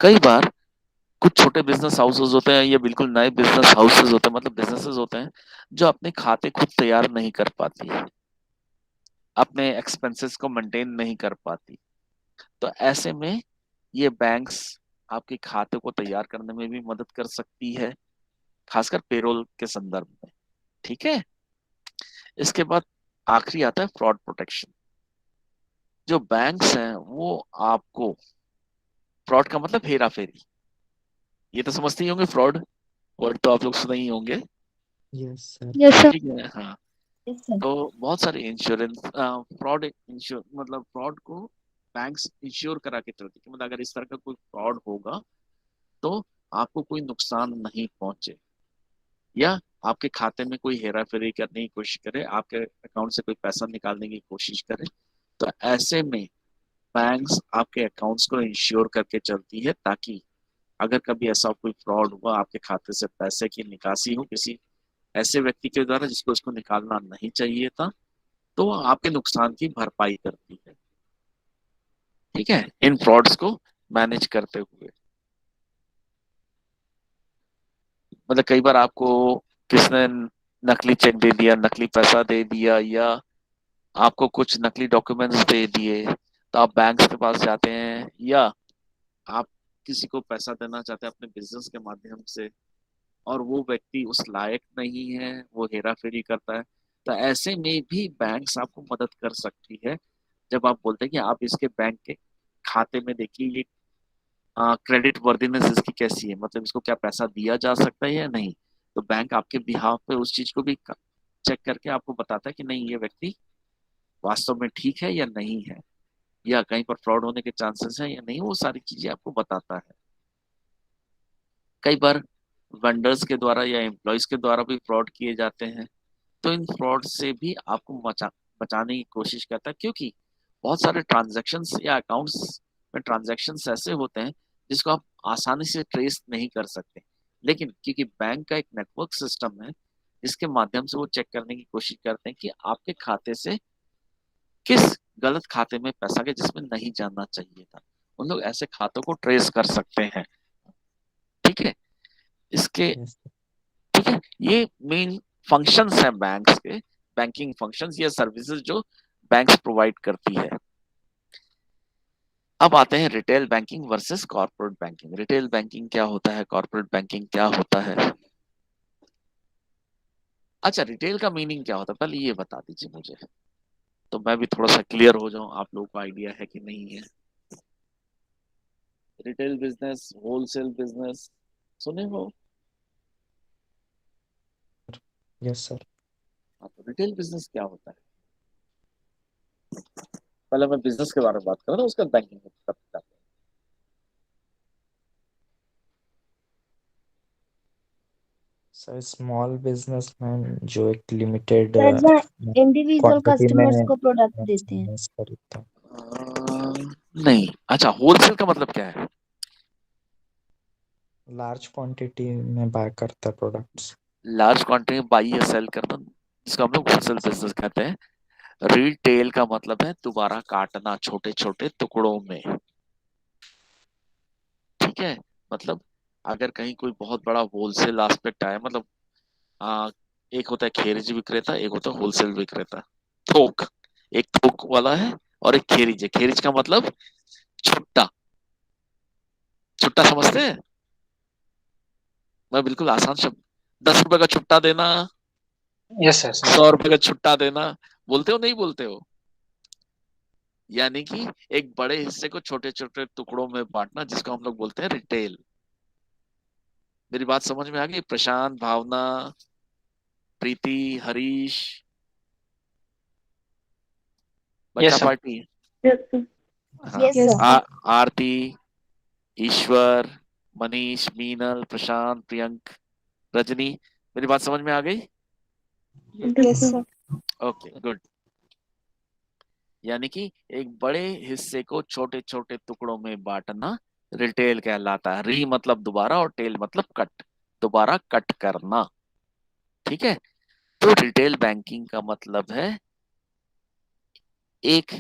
Speaker 1: कई बार कुछ छोटे बिजनेस हाउसेज होते हैं या बिल्कुल नए बिजनेस हाउसेज होते हैं, मतलब बिजनेसेस होते हैं जो अपने खाते खुद तैयार नहीं कर पाती, अपने एक्सपेंसेस को मेंटेन नहीं कर पाती। तो ऐसे में ये बैंक्स आपके खाते को तैयार करने में भी मदद कर सकती है, खासकर पेरोल के संदर्भ में। ठीक है। इसके बाद आखिरी आता है फ्रॉड प्रोटेक्शन। जो बैंक्स हैं वो आपको, फ्रॉड का मतलब हेरा फेरी, ये तो समझते ही होंगे, फ्रॉड वर्ड तो आप लोग सुने ही होंगे।
Speaker 5: Yes sir.
Speaker 2: Yes sir.
Speaker 1: ठीक है, हाँ।
Speaker 2: Yes sir.
Speaker 1: तो बहुत सारे इंश्योरेंस फ्रॉड इंश्योर मतलब फ्रॉड को बैंक्स इंश्योर करा के चलती है, मतलब अगर इस तरह का कोई फ्रॉड होगा तो आपको कोई नुकसान नहीं पहुंचे, या आपके खाते में कोई हेरा फेरी करने की कोशिश करे, आपके अकाउंट से कोई पैसा निकालने की कोशिश करे, तो ऐसे में बैंक्स आपके अकाउंट्स को इंश्योर करके चलती है, ताकि अगर कभी ऐसा कोई फ्रॉड हुआ, आपके खाते से पैसे की निकासी हो किसी ऐसे व्यक्ति के द्वारा जिसको इसको निकालना नहीं चाहिए था, तो आपके नुकसान की भरपाई करती है। ठीक है, इन फ्रॉड्स को मैनेज करते हुए। मतलब कई बार आपको किसने नकली चेक दे दिया, नकली पैसा दे दिया, या आपको कुछ नकली डॉक्यूमेंट्स दे दिए, तो आप बैंक के पास जाते हैं, या आप किसी को पैसा देना चाहते हैं अपने बिजनेस के माध्यम से और वो व्यक्ति उस लायक नहीं है, वो हेरा फेरी करता है, तो ऐसे में भी बैंक्स आपको मदद कर सकती है। जब आप बोलते हैं कि आप इसके बैंक के खाते में देखिए ये क्रेडिट वर्दीनेस इसकी कैसी है, मतलब इसको क्या पैसा दिया जा सकता है या नहीं, तो बैंक आपके बिहाफ पे उस चीज को भी चेक करके आपको बताता है कि नहीं ये व्यक्ति वास्तव में ठीक है या नहीं है, या कहीं पर फ्रॉड होने के चांसेस हैं या नहीं, वो सारी चीजें आपको बताता है। कई बार वेंडर्स के द्वारा या एम्प्लॉयज के द्वारा भी फ्रॉड किए जाते हैं, तो इन फ्रॉड से भी आपको बचाने की कोशिश करता है, क्योंकि बहुत सारे ट्रांजैक्शंस या अकाउंट्स में ट्रांजैक्शंस ऐसे होते हैं जिसको आप आसानी से ट्रेस नहीं कर सकते, लेकिन क्योंकि बैंक का एक नेटवर्क सिस्टम है जिसके माध्यम से वो चेक करने की कोशिश करते हैं कि आपके खाते से किस गलत खाते में पैसा गया जिसमें नहीं जाना चाहिए था, उन लोग ऐसे खातों को ट्रेस कर सकते हैं। ठीक है, इसके
Speaker 5: यस
Speaker 1: ठीक है, ये मेन फंक्शंस हैं बैंक्स के, बैंकिंग फंक्शंस या सर्विसेज जो बैंक्स प्रोवाइड करती है। अब आते हैं retail banking versus corporate banking. Retail banking क्या होता है, कॉर्पोरेट बैंकिंग क्या होता है? अच्छा, रिटेल का मीनिंग क्या होता है पहले ये बता दीजिए मुझे, तो मैं भी थोड़ा सा क्लियर हो जाऊं, आप लोगों को आइडिया है कि नहीं है। रिटेल बिजनेस, होलसेल बिजनेस, सुने हो?
Speaker 5: Yes sir.
Speaker 1: हाँ, तो रिटेल बिजनेस क्या होता है? पहले मैं बिजनेस के बारे में बात कर रहा हूँ, उसका बैंकिंग का।
Speaker 5: सर स्मॉल बिजनेसमैन जो एक लिमिटेड
Speaker 3: सर जहाँ इंडिविजुअल
Speaker 5: क्वांटिटी में
Speaker 3: कस्टमर्स को प्रोडक्ट देते हैं।
Speaker 5: बिजनेस खरीदता है।
Speaker 1: नहीं, अच्छा, होलसेल का मतलब क्या है?
Speaker 5: लार्ज क्वांटिटी में बाय करता है प्रोडक्ट्स।
Speaker 1: लार्ज क्वांटिटी में बाई या सेल करना, जिसको हम लोग होलसेल बिजनेस कहते हैं। रिटेल का मतलब है दोबारा काटना छोटे छोटे टुकड़ों में। ठीक है, मतलब अगर कहीं कोई बहुत बड़ा होलसेल एस्पेक्ट आया, मतलब आ, एक होता है खेरीज विक्रेता, एक होता है होलसेल विक्रेता। थोक, एक थोक वाला है और एक खेरीज है। खेरीज का मतलब छुट्टा, छुट्टा समझते हैं? मैं बिल्कुल आसान शब्द, 10 रुपए का छुट्टा देना,
Speaker 6: यस सर, समझ
Speaker 1: 100 रुपए का छुट्टा देना, बोलते हो नहीं बोलते हो? यानी कि एक बड़े हिस्से को छोटे छोटे टुकड़ों में बांटना, जिसको हम लोग बोलते हैं रिटेल। मेरी बात समझ में आ गई? प्रशांत, भावना, प्रीति, हरीश, बच्चा
Speaker 6: yes sir.
Speaker 1: Party,
Speaker 3: yes sir.
Speaker 1: हाँ,
Speaker 3: यस सर।
Speaker 1: आरती, ईश्वर, मनीष, मीनल, प्रशांत, प्रियंक, रजनी, मेरी बात समझ में आ गई?
Speaker 3: Yes, sir.
Speaker 1: Okay, good. यानी कि एक बड़े हिस्से को छोटे छोटे टुकड़ों में बांटना रिटेल कहलाता है। री मतलब दोबारा और टेल मतलब कट, दोबारा कट करना। ठीक है, तो रिटेल बैंकिंग का मतलब है एक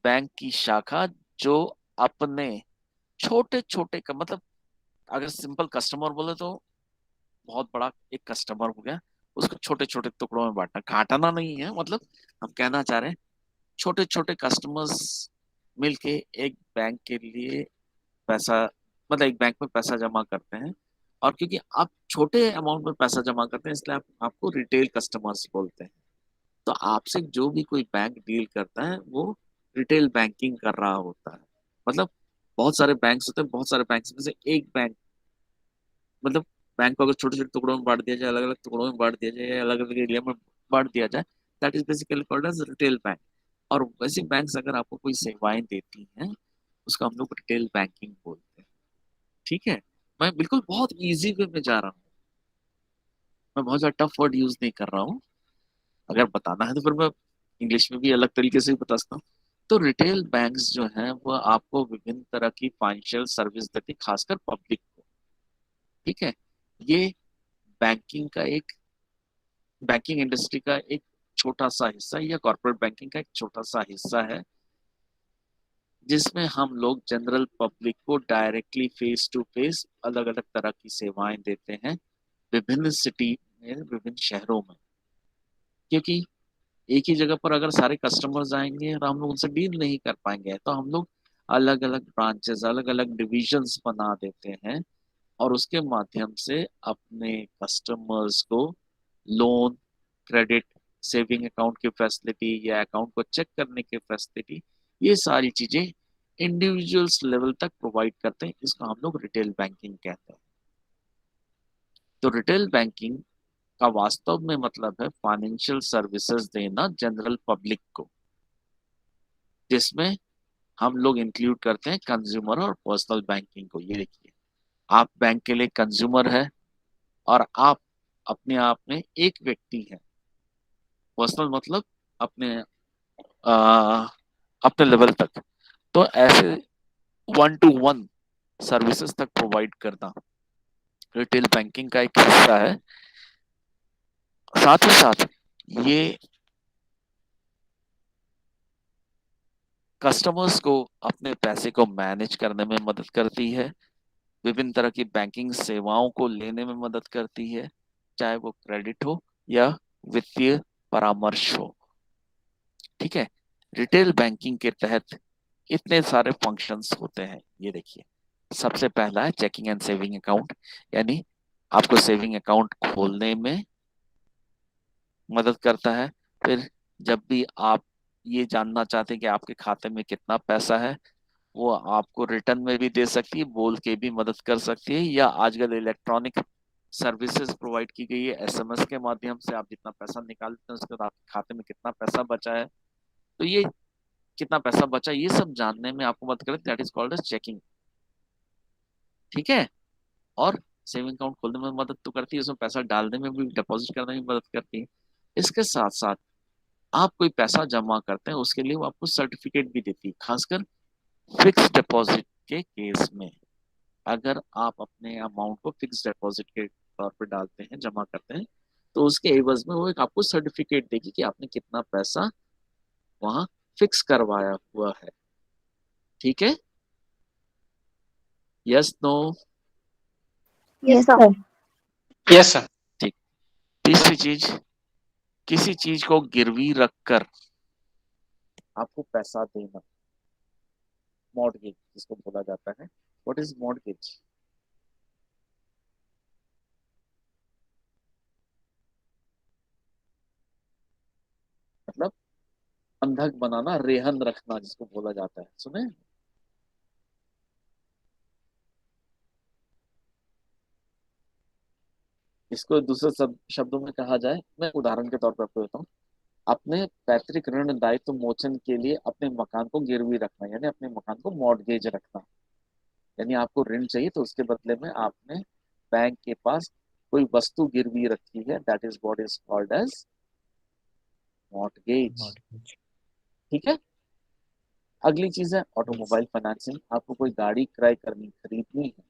Speaker 1: बैंक की शाखा जो अपने छोटे छोटे का मतलब, अगर सिंपल कस्टमर बोले तो बहुत बड़ा एक कस्टमर हो गया, उसको छोटे छोटे टुकड़ों में बांटना, काटना नहीं है, मतलब हम कहना चाह रहे हैं छोटे छोटे कस्टमर्स मिलके एक बैंक के लिए पैसा, मतलब एक बैंक में पैसा जमा करते हैं। और क्योंकि आप छोटे अमाउंट में पैसा जमा करते हैं इसलिए आपको रिटेल कस्टमर्स बोलते हैं। तो आपसे जो भी कोई बैंक डील करता है वो रिटेल बैंकिंग कर रहा होता है। मतलब बहुत सारे बैंक्स होते हैं, बहुत सारे बैंक्स में से एक बैंक, मतलब बैंक को अगर छोटे छोटे टुकड़ों में बांट दिया जाए, अलग अलग टुकड़ों में बांट दिया जाए, अलग अलग एरिया में बांट दिया जाए, that is basically called as retail bank. और वैसे बैंक्स अगर आपको कोई सेवाएं देती हैं उसको हम लोग रिटेल बैंकिंग बोलते हैं। ठीक है, मैं बिल्कुल बहुत इजी वे में जा रहा हूँ, मैं बहुत ज्यादा टफ वर्ड यूज नहीं कर रहा हूँ। अगर बताना है तो फिर मैं इंग्लिश में भी अलग तरीके से भी बता सकता हूँ। तो रिटेल बैंक्स जो हैं वो आपको विभिन्न तरह की फाइनेंशियल सर्विस देती है, खासकर पब्लिक को। ठीक है, ये बैंकिंग का एक, बैंकिंग इंडस्ट्री का एक छोटा सा हिस्सा या कॉर्पोरेट बैंकिंग का एक छोटा सा हिस्सा है जिसमें हम लोग जनरल पब्लिक को डायरेक्टली फेस टू फेस अलग अलग तरह की सेवाएं देते हैं विभिन्न सिटी में, विभिन्न शहरों में। क्योंकि एक ही जगह पर अगर सारे कस्टमर्स आएंगे और हम लोग उनसे डील नहीं कर पाएंगे तो हम लोग अलग अलग ब्रांचेस, अलग अलग डिविजन्स बना देते हैं और उसके माध्यम से अपने कस्टमर्स को लोन, क्रेडिट, सेविंग अकाउंट की फैसिलिटी या अकाउंट को चेक करने की फैसिलिटी, ये सारी चीजें इंडिविजुअल्स लेवल तक प्रोवाइड करते हैं। इसको हम लोग रिटेल बैंकिंग कहते हैं। तो रिटेल बैंकिंग का वास्तव में मतलब है फाइनेंशियल सर्विसेज देना जनरल पब्लिक को, जिसमें हम लोग इंक्लूड करते हैं कंज्यूमर और पर्सनल बैंकिंग को। ये देखिए, आप बैंक के लिए कंज्यूमर है और आप अपने आप में एक व्यक्ति हैं। पर्सनल मतलब अपने आ, अपने लेवल तक। तो ऐसे वन टू वन सर्विसेज तक प्रोवाइड करना रिटेल बैंकिंग का एक हिस्सा है। साथ ही साथ ये कस्टमर्स को अपने पैसे को मैनेज करने में मदद करती है, विभिन्न तरह की बैंकिंग सेवाओं को लेने में मदद करती है, चाहे वो क्रेडिट हो या वित्तीय परामर्श हो। ठीक है, रिटेल बैंकिंग के तहत इतने सारे फंक्शंस होते हैं। ये देखिए, सबसे पहला है चेकिंग एंड सेविंग अकाउंट, यानी आपको सेविंग अकाउंट खोलने में मदद करता है। फिर जब भी आप ये जानना चाहते हैं कि आपके खाते में कितना पैसा है, वो आपको रिटर्न में भी दे सकती है, बोल के भी मदद कर सकती है, या आजकल इलेक्ट्रॉनिक सर्विसेज प्रोवाइड की गई है, एसएमएस के माध्यम से आप जितना पैसा निकालते हैं उसके बाद आपके खाते में कितना पैसा बचा है, तो ये कितना पैसा बचा ये सब जानने में आपको मदद करती है। That is called as checking. ठीक है, और सेविंग अकाउंट खोलने में मदद तो करती है, उसमें पैसा डालने में भी, डिपॉजिट करने में मदद करती है। इसके साथ साथ आप कोई पैसा जमा करते हैं उसके लिए वो आपको सर्टिफिकेट भी देती है, खासकर फिक्स डिपॉजिट के केस में। अगर आप अपने अमाउंट को फिक्स डिपॉजिट के तौर पर डालते हैं, जमा करते हैं, तो उसके एवज में वो एक आपको सर्टिफिकेट देगी कि आपने कितना पैसा वहां फिक्स करवाया हुआ है। ठीक है, yes no?
Speaker 3: Yes, sir.
Speaker 6: Yes, sir.
Speaker 1: ठीक। तीसरी चीज, किसी चीज को गिरवी रखकर आपको पैसा देना, मॉर्टगेज जिसको बोला जाता है। What is mortgage? मतलब बंधक बनाना, रेहन रखना जिसको बोला जाता है, सुने? इसको दूसरे शब्दों में कहा जाए, मैं उदाहरण के तौर पर आपको देता हूँ। अपने पैतृक ऋण दायित्व मोचन के लिए अपने मकान को गिरवी रखना, यानी अपने मकान को मॉर्टगेज रखना। यानी आपको ऋण चाहिए तो उसके बदले में आपने बैंक के पास कोई वस्तु गिरवी रखी है, that is what is called as mortgage.
Speaker 5: Mortgage.
Speaker 1: ठीक है। अगली चीज है
Speaker 5: Yes.
Speaker 1: Automobile financing. आपको कोई गाड़ी क्रय करनी, खरीदनी है,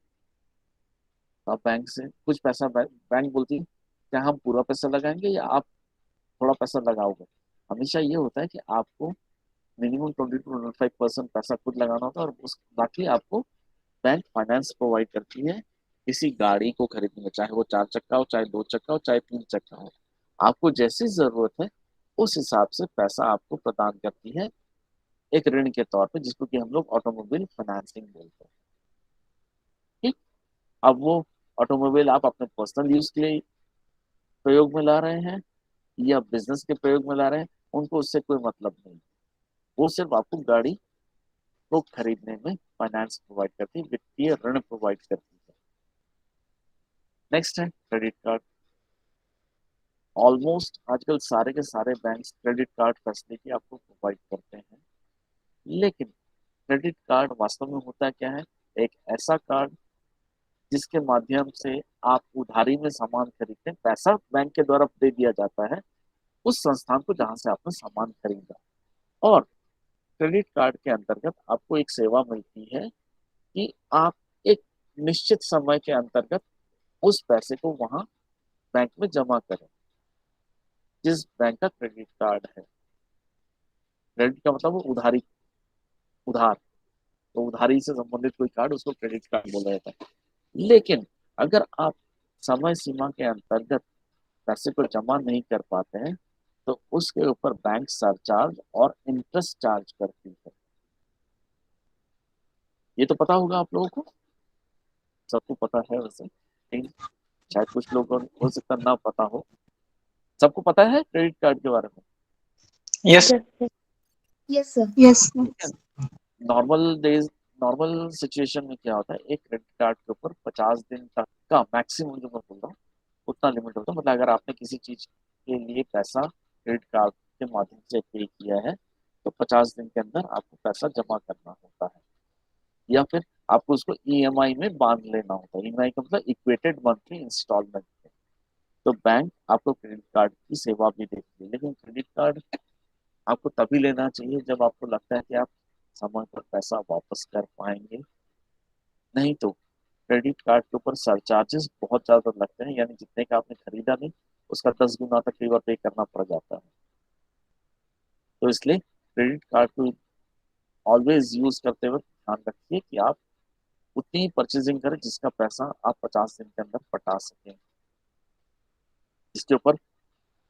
Speaker 1: तो आप बैंक से कुछ पैसा, बैंक बोलती है क्या हम पूरा पैसा लगाएंगे या आप थोड़ा पैसा लगाओगे। हमेशा ये होता है कि आपको मिनिमम 20 to 25% पैसा खुद लगाना होता है, और उस बाकी आपको बैंक फाइनेंस प्रोवाइड करती है किसी गाड़ी को खरीदने में, चाहे वो 4 चक्का हो, चाहे 2 चक्का हो, चाहे 3 चक्का हो। आपको जैसी जरूरत है उस हिसाब से पैसा आपको प्रदान करती है एक ऋण के तौर पे, जिसको कि हम लोग ऑटोमोबाइल फाइनेंसिंग बोलते हैं। ठीक। अब वो ऑटोमोबाइल आप अपने पर्सनल यूज के लिए प्रयोग में ला रहे हैं या बिजनेस के प्रयोग में ला रहे हैं, उनको उससे कोई मतलब नहीं। वो सिर्फ आपको गाड़ी को खरीदने में फाइनेंस प्रोवाइड करती है, वित्तीय ऋण प्रोवाइड करती है। नेक्स्ट है क्रेडिट कार्ड। ऑलमोस्ट आजकल सारे के सारे बैंक्स क्रेडिट कार्ड फैसिलिटी आपको प्रोवाइड करते हैं, लेकिन क्रेडिट कार्ड वास्तव में होता क्या है? एक ऐसा कार्ड जिसके माध्यम से आप उधारी में सामान खरीदते हैं, पैसा बैंक के द्वारा दे दिया जाता है उस संस्थान को जहां से आपने सामान खरीदा, और क्रेडिट कार्ड के अंतर्गत आपको एक सेवा मिलती है कि आप एक निश्चित समय के अंतर्गत उस पैसे को वहां बैंक में जमा करें। जिस बैंक का क्रेडिट कार्ड है, क्रेडिट का मतलब वो उधारी, उधार, तो उधारी से संबंधित कोई कार्ड उसको क्रेडिट कार्ड बोला जाता है। लेकिन अगर आप समय सीमा के अंतर्गत पैसे को जमा नहीं कर पाते हैं तो उसके ऊपर बैंक सरचार्ज और इंटरेस्ट चार्ज करती है। ये तो पता होगा आप लोगों को, सबको पता है वैसे, लेकिन शायद कुछ लोगों को हो सकता ना पता हो। सबको पता है क्रेडिट कार्ड के बारे में?
Speaker 6: Yes.
Speaker 3: Yes, sir.
Speaker 7: Yes,
Speaker 1: ठीक है। नॉर्मल डेज, नॉर्मल सिचुएशन में क्या होता है, एक क्रेडिट कार्ड के ऊपर 50 दिन तक का मैक्सिमम जो मैं बोल रहा हूँ उतना लिमिट होता है। मतलब अगर आपने किसी चीज के लिए पैसा क्रेडिट कार्ड के माध्यम से पे किया है तो 50 दिन के अंदर आपको पैसा जमा करना होता है, या फिर आपको उसको ईएमआई में बांध लेना होता है। ईएमआई का मतलब इक्वेटेड मंथली इंस्टॉलमेंट। तो बैंक आपको क्रेडिट कार्ड की सेवा भी देती है, लेकिन क्रेडिट कार्ड आपको तभी लेना चाहिए जब आपको लगता है कि आप समय पर पैसा वापस कर पाएंगे। नहीं तो क्रेडिट कार्ड के ऊपर सरचार्जेस बहुत ज्यादा लगते हैं, यानी जितने का आपने खरीदा नहीं उसका 10 गुना तक कई बार पे करना पड़ जाता है। तो इसलिए क्रेडिट कार्ड को ऑलवेज यूज करते वक्त ध्यान रखिए कि आप उतनी ही परचेजिंग करें जिसका पैसा आप 50 दिन के अंदर पटा सकें। इसके ऊपर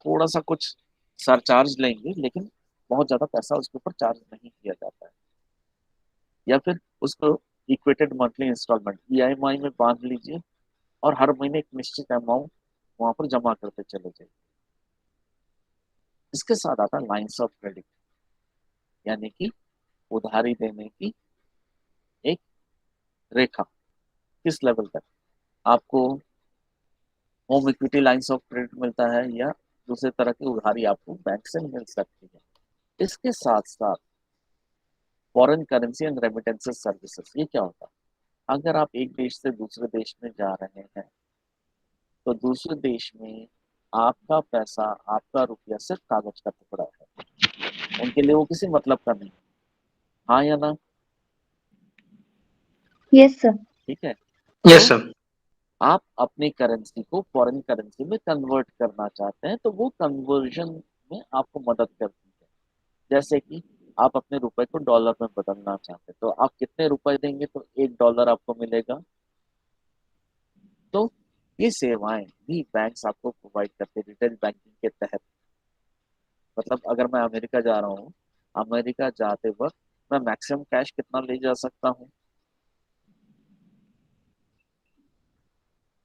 Speaker 1: थोड़ा सा कुछ सरचार्ज लेंगे, लेकिन बहुत ज्यादा पैसा उसके ऊपर चार्ज नहीं किया जाता है। या फिर उसको इक्वेटेड मंथली इंस्टॉलमेंट ईएमआई में बांध लीजिए और हर महीने एक निश्चित अमाउंट वहां पर जमा करते चले जाइए। इसके साथ आता है लाइन्स ऑफ क्रेडिट, यानी कि उधारी देने की एक रेखा। किस लेवल तक आपको home equity lines of credit मिलता है या दूसरे तरह की उधारी आपको बैंक से मिल सकती है। इसके साथ साथ foreign currency and remittances services, ये क्या होता है? अगर आप एक देश से दूसरे देश में जा रहे हैं तो दूसरे देश में आपका पैसा, आपका रुपया सिर्फ कागज का टुकड़ा है, उनके लिए वो किसी मतलब का नहीं। हाँ या ना?
Speaker 3: Yes, sir.
Speaker 1: ठीक है।
Speaker 6: Yes,
Speaker 1: तो
Speaker 6: sir.
Speaker 1: आप अपनी करेंसी को फॉरेन करेंसी में कन्वर्ट करना चाहते हैं तो वो कन्वर्जन में आपको मदद करती है। जैसे कि आप अपने रुपए को डॉलर में बदलना चाहते हैं तो आप कितने रुपए देंगे तो $1 आपको मिलेगा। तो ये सेवाएं भी बैंक्स आपको प्रोवाइड करते हैं रिटेल बैंकिंग के तहत। मतलब अगर मैं अमेरिका जा रहा हूँ, अमेरिका जाते वक्त मैं मैक्सिमम कैश कितना ले जा सकता हूँ,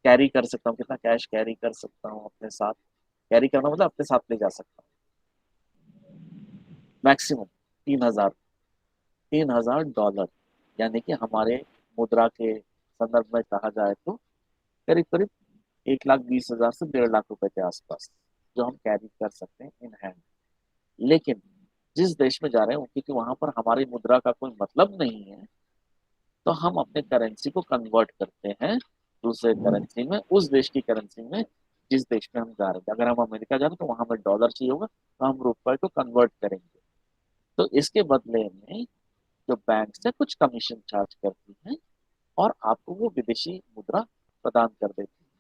Speaker 1: कैरी कर सकता हूँ, कितना कैश कैरी कर सकता हूँ अपने साथ? कैरी करना मतलब अपने साथ ले जा सकता हूँ मैक्सिमम 3,000, $3,000, यानी कि हमारे मुद्रा के संदर्भ में कहा जाए तो करीब करीब 1,20,000 से 1.5 लाख रुपए के आसपास जो हम कैरी कर सकते हैं इन हैंड। लेकिन जिस देश में जा रहे हैं क्योंकि वहां पर हमारी मुद्रा का कोई मतलब नहीं है, तो हम अपने करेंसी को कन्वर्ट करते हैं दूसरे करेंसी में, उस देश की करेंसी में जिस देश में हम जा रहे थे। अगर हम अमेरिका जा रहे हैं तो वहां हमें डॉलर चाहिए होगा, तो हम रुपए को कन्वर्ट करेंगे। तो इसके बदले में जो बैंक से कुछ कमीशन चार्ज करती है और आपको वो विदेशी मुद्रा प्रदान कर देती है।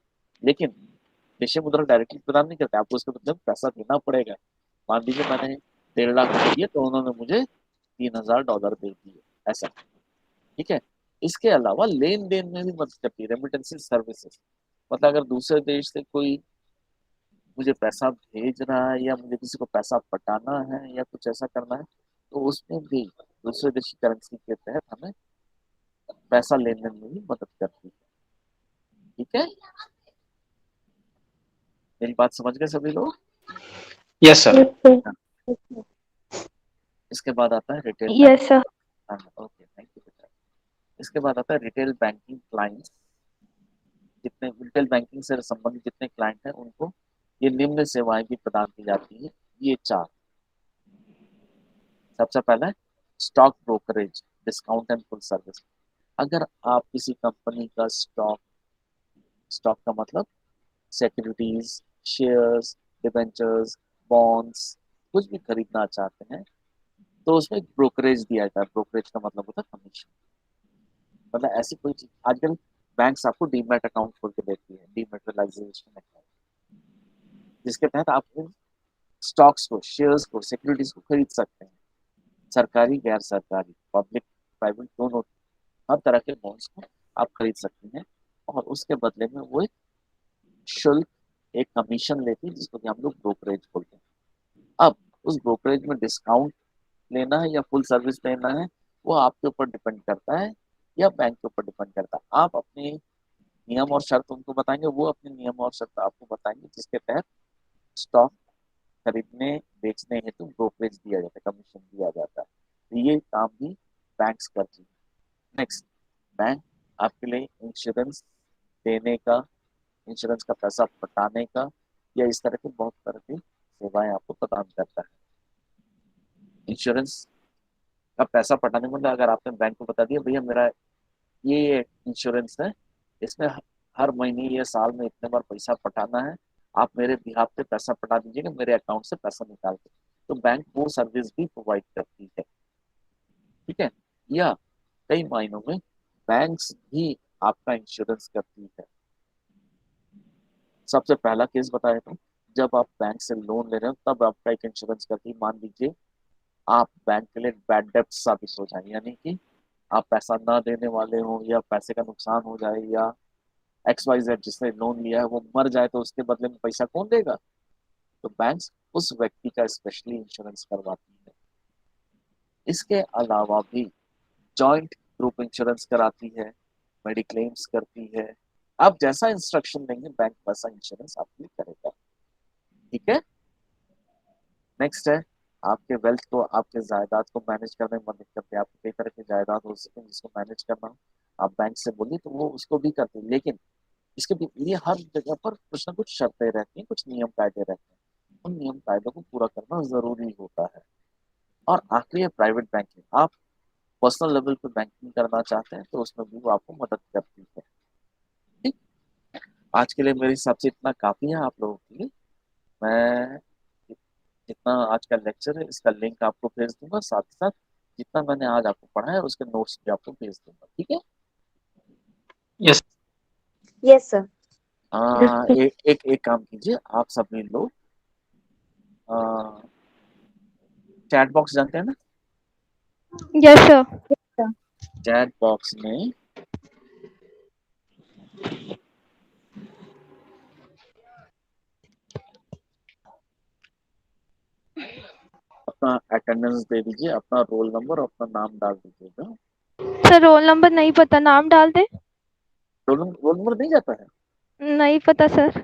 Speaker 1: लेकिन विदेशी मुद्रा डायरेक्टली प्रदान नहीं करते, आपको उसके बदले में पैसा देना पड़ेगा। मान लीजिए मैंने 1.5 लाख रुपए दिए तो उन्होंने मुझे $3,000 दे दिए, ऐसा। ठीक है। इसके अलावा लेन देन में भी मदद करती है रेमिटेंसी सर्विसेज। मतलब अगर दूसरे देश से कोई मुझे पैसा भेज रहा है या मुझे किसी को पैसा पटाना है या कुछ ऐसा करना है, तो उसमें भी दूसरे देश की करेंसी के तहत हमें पैसा लेन देन में भी मदद करती है। ठीक है, मेरी बात समझ गए सभी लोग?
Speaker 6: Yes, sir.
Speaker 3: Yes, sir.
Speaker 1: इसके बाद आता है retail
Speaker 3: Yes, sir.
Speaker 1: Okay, thank you बेटा। इसके बाद आता है रिटेल बैंकिंग क्लाइंट्स। जितने रिटेल बैंकिंग से संबंधित जितने क्लाइंट हैं उनको ये निम्न सेवाएं भी प्रदान की जाती है। ये 4। सबसे पहला है stock brokerage, discount and full service. अगर आप किसी कंपनी का स्टॉक का मतलब सिक्योरिटीज, शेयर्स, डिबेंचर्स, बॉन्ड्स कुछ भी खरीदना चाहते हैं तो उसमें एक ब्रोकरेज दिया जाता है। ब्रोकरेज का मतलब होता है कमीशन। मतलब ऐसी कोई चीज आजकल बैंक्स आपको डीमैट अकाउंट खोल के देती है, डीमेटलाइजेशन अकाउंट, जिसके तहत आप उन स्टॉक्स को, शेयर्स को, सिक्योरिटीज को खरीद सकते हैं। सरकारी, गैर सरकारी, पब्लिक, प्राइवेट, दोनों, हर तरह के बॉन्ड्स को आप खरीद सकते हैं और उसके बदले में वो एक शुल्क, एक कमीशन लेती है जिसको कि हम लोग ब्रोकरेज बोलते हैं। अब उस ब्रोकरेज में डिस्काउंट लेना है या फुल सर्विस लेना है वो आपके ऊपर डिपेंड करता है या बैंक के ऊपर डिपेंड करता है। आप अपने नियम और शर्त उनको बताएंगे, वो अपने नियम और शर्त आपको बताएंगे, जिसके तहत स्टॉक खरीदने बेचने हेतु ब्रोकरेज दिया जाता है, कमीशन दिया जाता है। तो ये काम भी बैंक्स करती है। नेक्स्ट, बैंक आपके लिए इंश्योरेंस देने का, इंश्योरेंस का पैसा पटाने का या इस तरह के बहुत तरह की सेवाएं आपको प्रदान करता है। इंश्योरेंस का पैसा पटाने में मतलब अगर आपने बैंक को बता दिया भैया मेरा ये इंश्योरेंस है, इसमें हर महीने या साल में इतने बार पैसा पटाना है, आप मेरे बिहाफ पे पैसा पटा दीजिएगा, मेरे अकाउंट से पैसा निकाल के। तो बैंक वो सर्विस भी प्रोवाइड करती है। ठीक है। या कई मायनों में बैंक्स भी आपका इंश्योरेंस करती है। सबसे पहला केस बताया तो जब आप बैंक से लोन ले रहे हो तब आपका एक इंश्योरेंस करती है। मान लीजिए आप बैंक के लिए बैड डेप्ट साबित हो जाए, यानी कि आप पैसा ना देने वाले हो या पैसे का नुकसान हो जाए या XYZ जिसने लोन लिया है वो मर जाए तो उसके बदले में पैसा कौन देगा? तो बैंक्स उस व्यक्ति का स्पेशली इंश्योरेंस करवाती है। इसके अलावा भी जॉइंट ग्रुप इंश्योरेंस कराती है, मेडिक्लेम्स करती है। आप जैसा इंस्ट्रक्शन देंगे बैंक वैसा इंश्योरेंस आपके लिए करेगा। ठीक है। नेक्स्ट है आपके वेल्थ को, आपके जायदाद को मैनेज करने में मदद करते हैं। आपको कई तरह के जायदाद हो सकते हैं जिसको मैनेज करना हो, आप बैंक से बोलिए तो वो उसको भी करते हैं। लेकिन इसके लिए हर जगह पर कुछ ना कुछ शर्तें रहती हैं, कुछ नियम कायदे रहते हैं। उन नियम कायदों को पूरा करना जरूरी होता है। और आखिरी है प्राइवेट बैंकिंग। आप पर्सनल लेवल पे बैंकिंग करना चाहते हैं तो उसमें भी वो आपको मदद करती है। ठीक। आज के लिए मेरे हिसाब से इतना काफी है आप लोगों के लिए। मैं जितना आज का लेक्चर है इसका लिंक आपको भेज दूंगा, साथ ही साथ जितना मैंने आज आपको पढ़ा है उसके नोट्स भी आपको भेज दूंगा। ठीक है।
Speaker 6: Yes.
Speaker 3: Yes, sir.
Speaker 1: एक काम कीजिए, आप सभी लोग चैट बॉक्स जानते हैं ना?
Speaker 2: Yes sir.
Speaker 1: चैट बॉक्स में अपना अटेंडेंस दे दीजिए, अपना रोल नंबर और अपना नाम डाल दीजिएगा।
Speaker 2: सर रोल नंबर नहीं पता, नाम डाल दे।
Speaker 1: रोल नंबर नहीं जाता है?
Speaker 2: नहीं पता सर।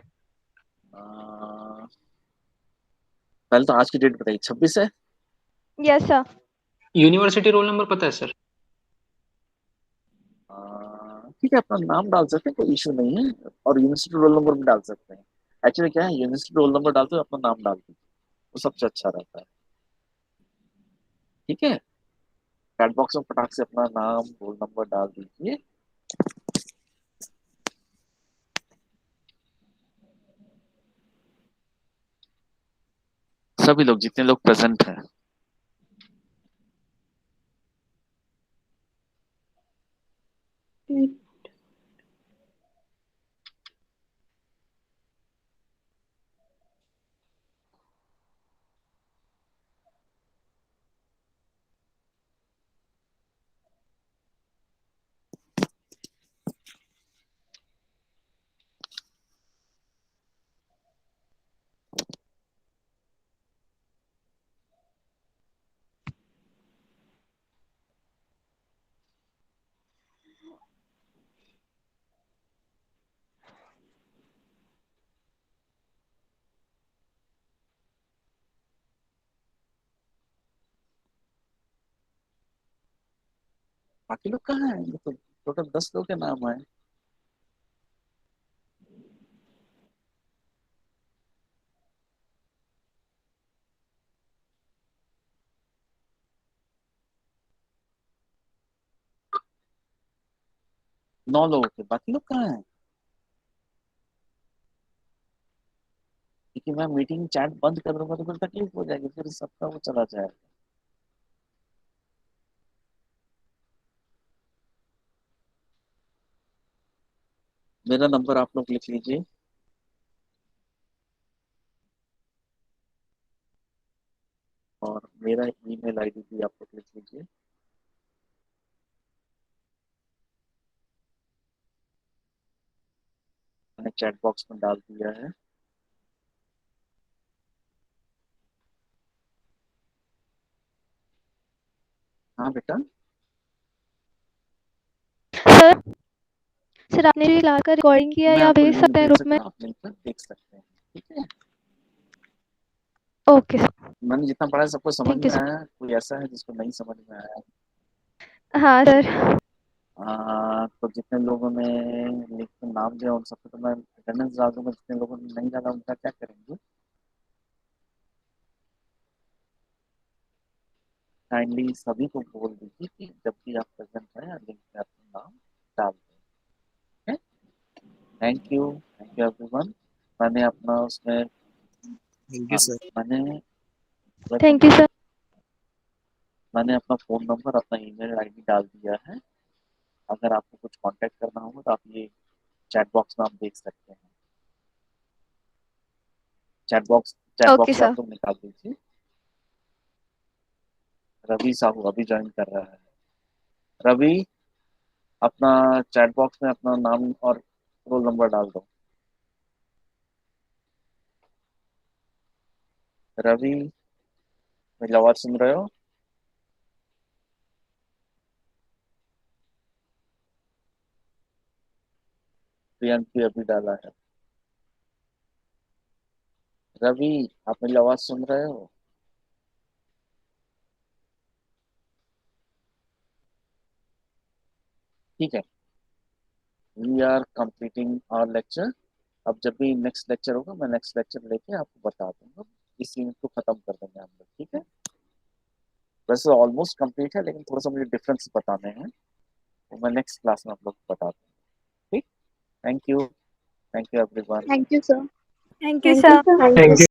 Speaker 1: पहले तो आज की डेट बताइए, 26 है।
Speaker 2: Yes sir.
Speaker 6: University roll number पता है सर?
Speaker 1: ठीक है, अपना नाम डाल सकते हैं, कोई इशू नहीं है। और यूनिवर्सिटी रोल नंबर भी डाल सकते हैं। एक्चुअली क्या है, यूनिवर्सिटी रोल नंबर डालते हो अपना नाम डाल दीजिए, वो सबसे अच्छा रहता है। ठीक है। चैट बॉक्स में फटाक से अपना नाम रोल नंबर डाल दीजिए। सभी लोग जितने लोग प्रेजेंट हैं। बाकी लोग कहाँ हैं? तो टोटल 10 लोग के नाम आए। नौ लोगों के, बाकी लोग कहाँ हैं? क्योंकि मैं मीटिंग चैट बंद कर दूंगा तो फिर तकलीफ हो जाएगी, फिर सबका वो चला जाएगा। मेरा नंबर आप लोग लिख लीजिए। और मेरा ईमेल आईडी भी आप लोग लिख लीजिए। मैंने चैट बॉक्स में डाल दिया है। हाँ बेटा,
Speaker 7: सर सर आपने भी लाकर रिकॉर्डिंग किया
Speaker 1: मैं
Speaker 7: या
Speaker 1: आपको
Speaker 7: भेज
Speaker 1: लिंक
Speaker 7: सकते हैं
Speaker 1: भेज
Speaker 7: ग्रुप
Speaker 1: सकता
Speaker 7: में?
Speaker 1: हूँ, आप लिंक पर देख सकते हैं। ठीक है,
Speaker 7: ओके सर,
Speaker 1: मैंने जितना पढ़ा है सबको समझ
Speaker 7: थैंक यू
Speaker 1: में
Speaker 7: सर।
Speaker 1: आया? कोई ऐसा है जिसको नहीं समझ में आया?
Speaker 7: हाँ सर।
Speaker 1: तो जितने लोगों ने लिख के नाम दिया उन सबको तो मैं अटेंडेंस डाल दूंगा। जितने लोगों ने नहीं डाला उनका क्या करेंगे? काइंडली सभी को बोल दीजिए कि जब भी आप प्रेजेंट हैं लिंक में अपना नाम डाल दें। Thank you everyone. मैंने अपना उसमें
Speaker 8: thank you sir.
Speaker 7: Thank you sir.
Speaker 1: मैंने अपना फ़ोन नंबर, अपना ईमेल आईडी डाल दिया है। अगर आपको कुछ कांटेक्ट करना होगा तो आप ये चैट बॉक्स में आप देख सकते हैं। चैट बॉक्स
Speaker 7: ओके
Speaker 1: से
Speaker 7: सर।
Speaker 1: आप लोग निकाल दीजिए। रवि साहू अभी ज्वाइन कर रहा है। रवि, अपना चैट बॉक्स में अपना नाम और रोल नंबर डाल दो। रवि, मेरी आवाज सुन रहे हो? प्रियंक भी अभी डाला है। रवि, आप मेरी आवाज सुन रहे हो? ठीक है, we are completing our lecture. अब जब भी नेक्स्ट लेक्चर होगा मैं नेक्स्ट लेक्चर लेके आपको बता दूंगा। इस सीन को खत्म कर देंगे हम लोग। ठीक है, वैसे ऑलमोस्ट कंप्लीट है लेकिन थोड़ा सा मुझे डिफरेंस बताने हैं, तो मैं नेक्स्ट क्लास में आप लोग को बता दूंगा। ठीक, thank you everyone.
Speaker 3: Thank you, sir.
Speaker 7: Thank you
Speaker 3: Thank you,
Speaker 7: sir.
Speaker 3: sir.
Speaker 6: Thank you.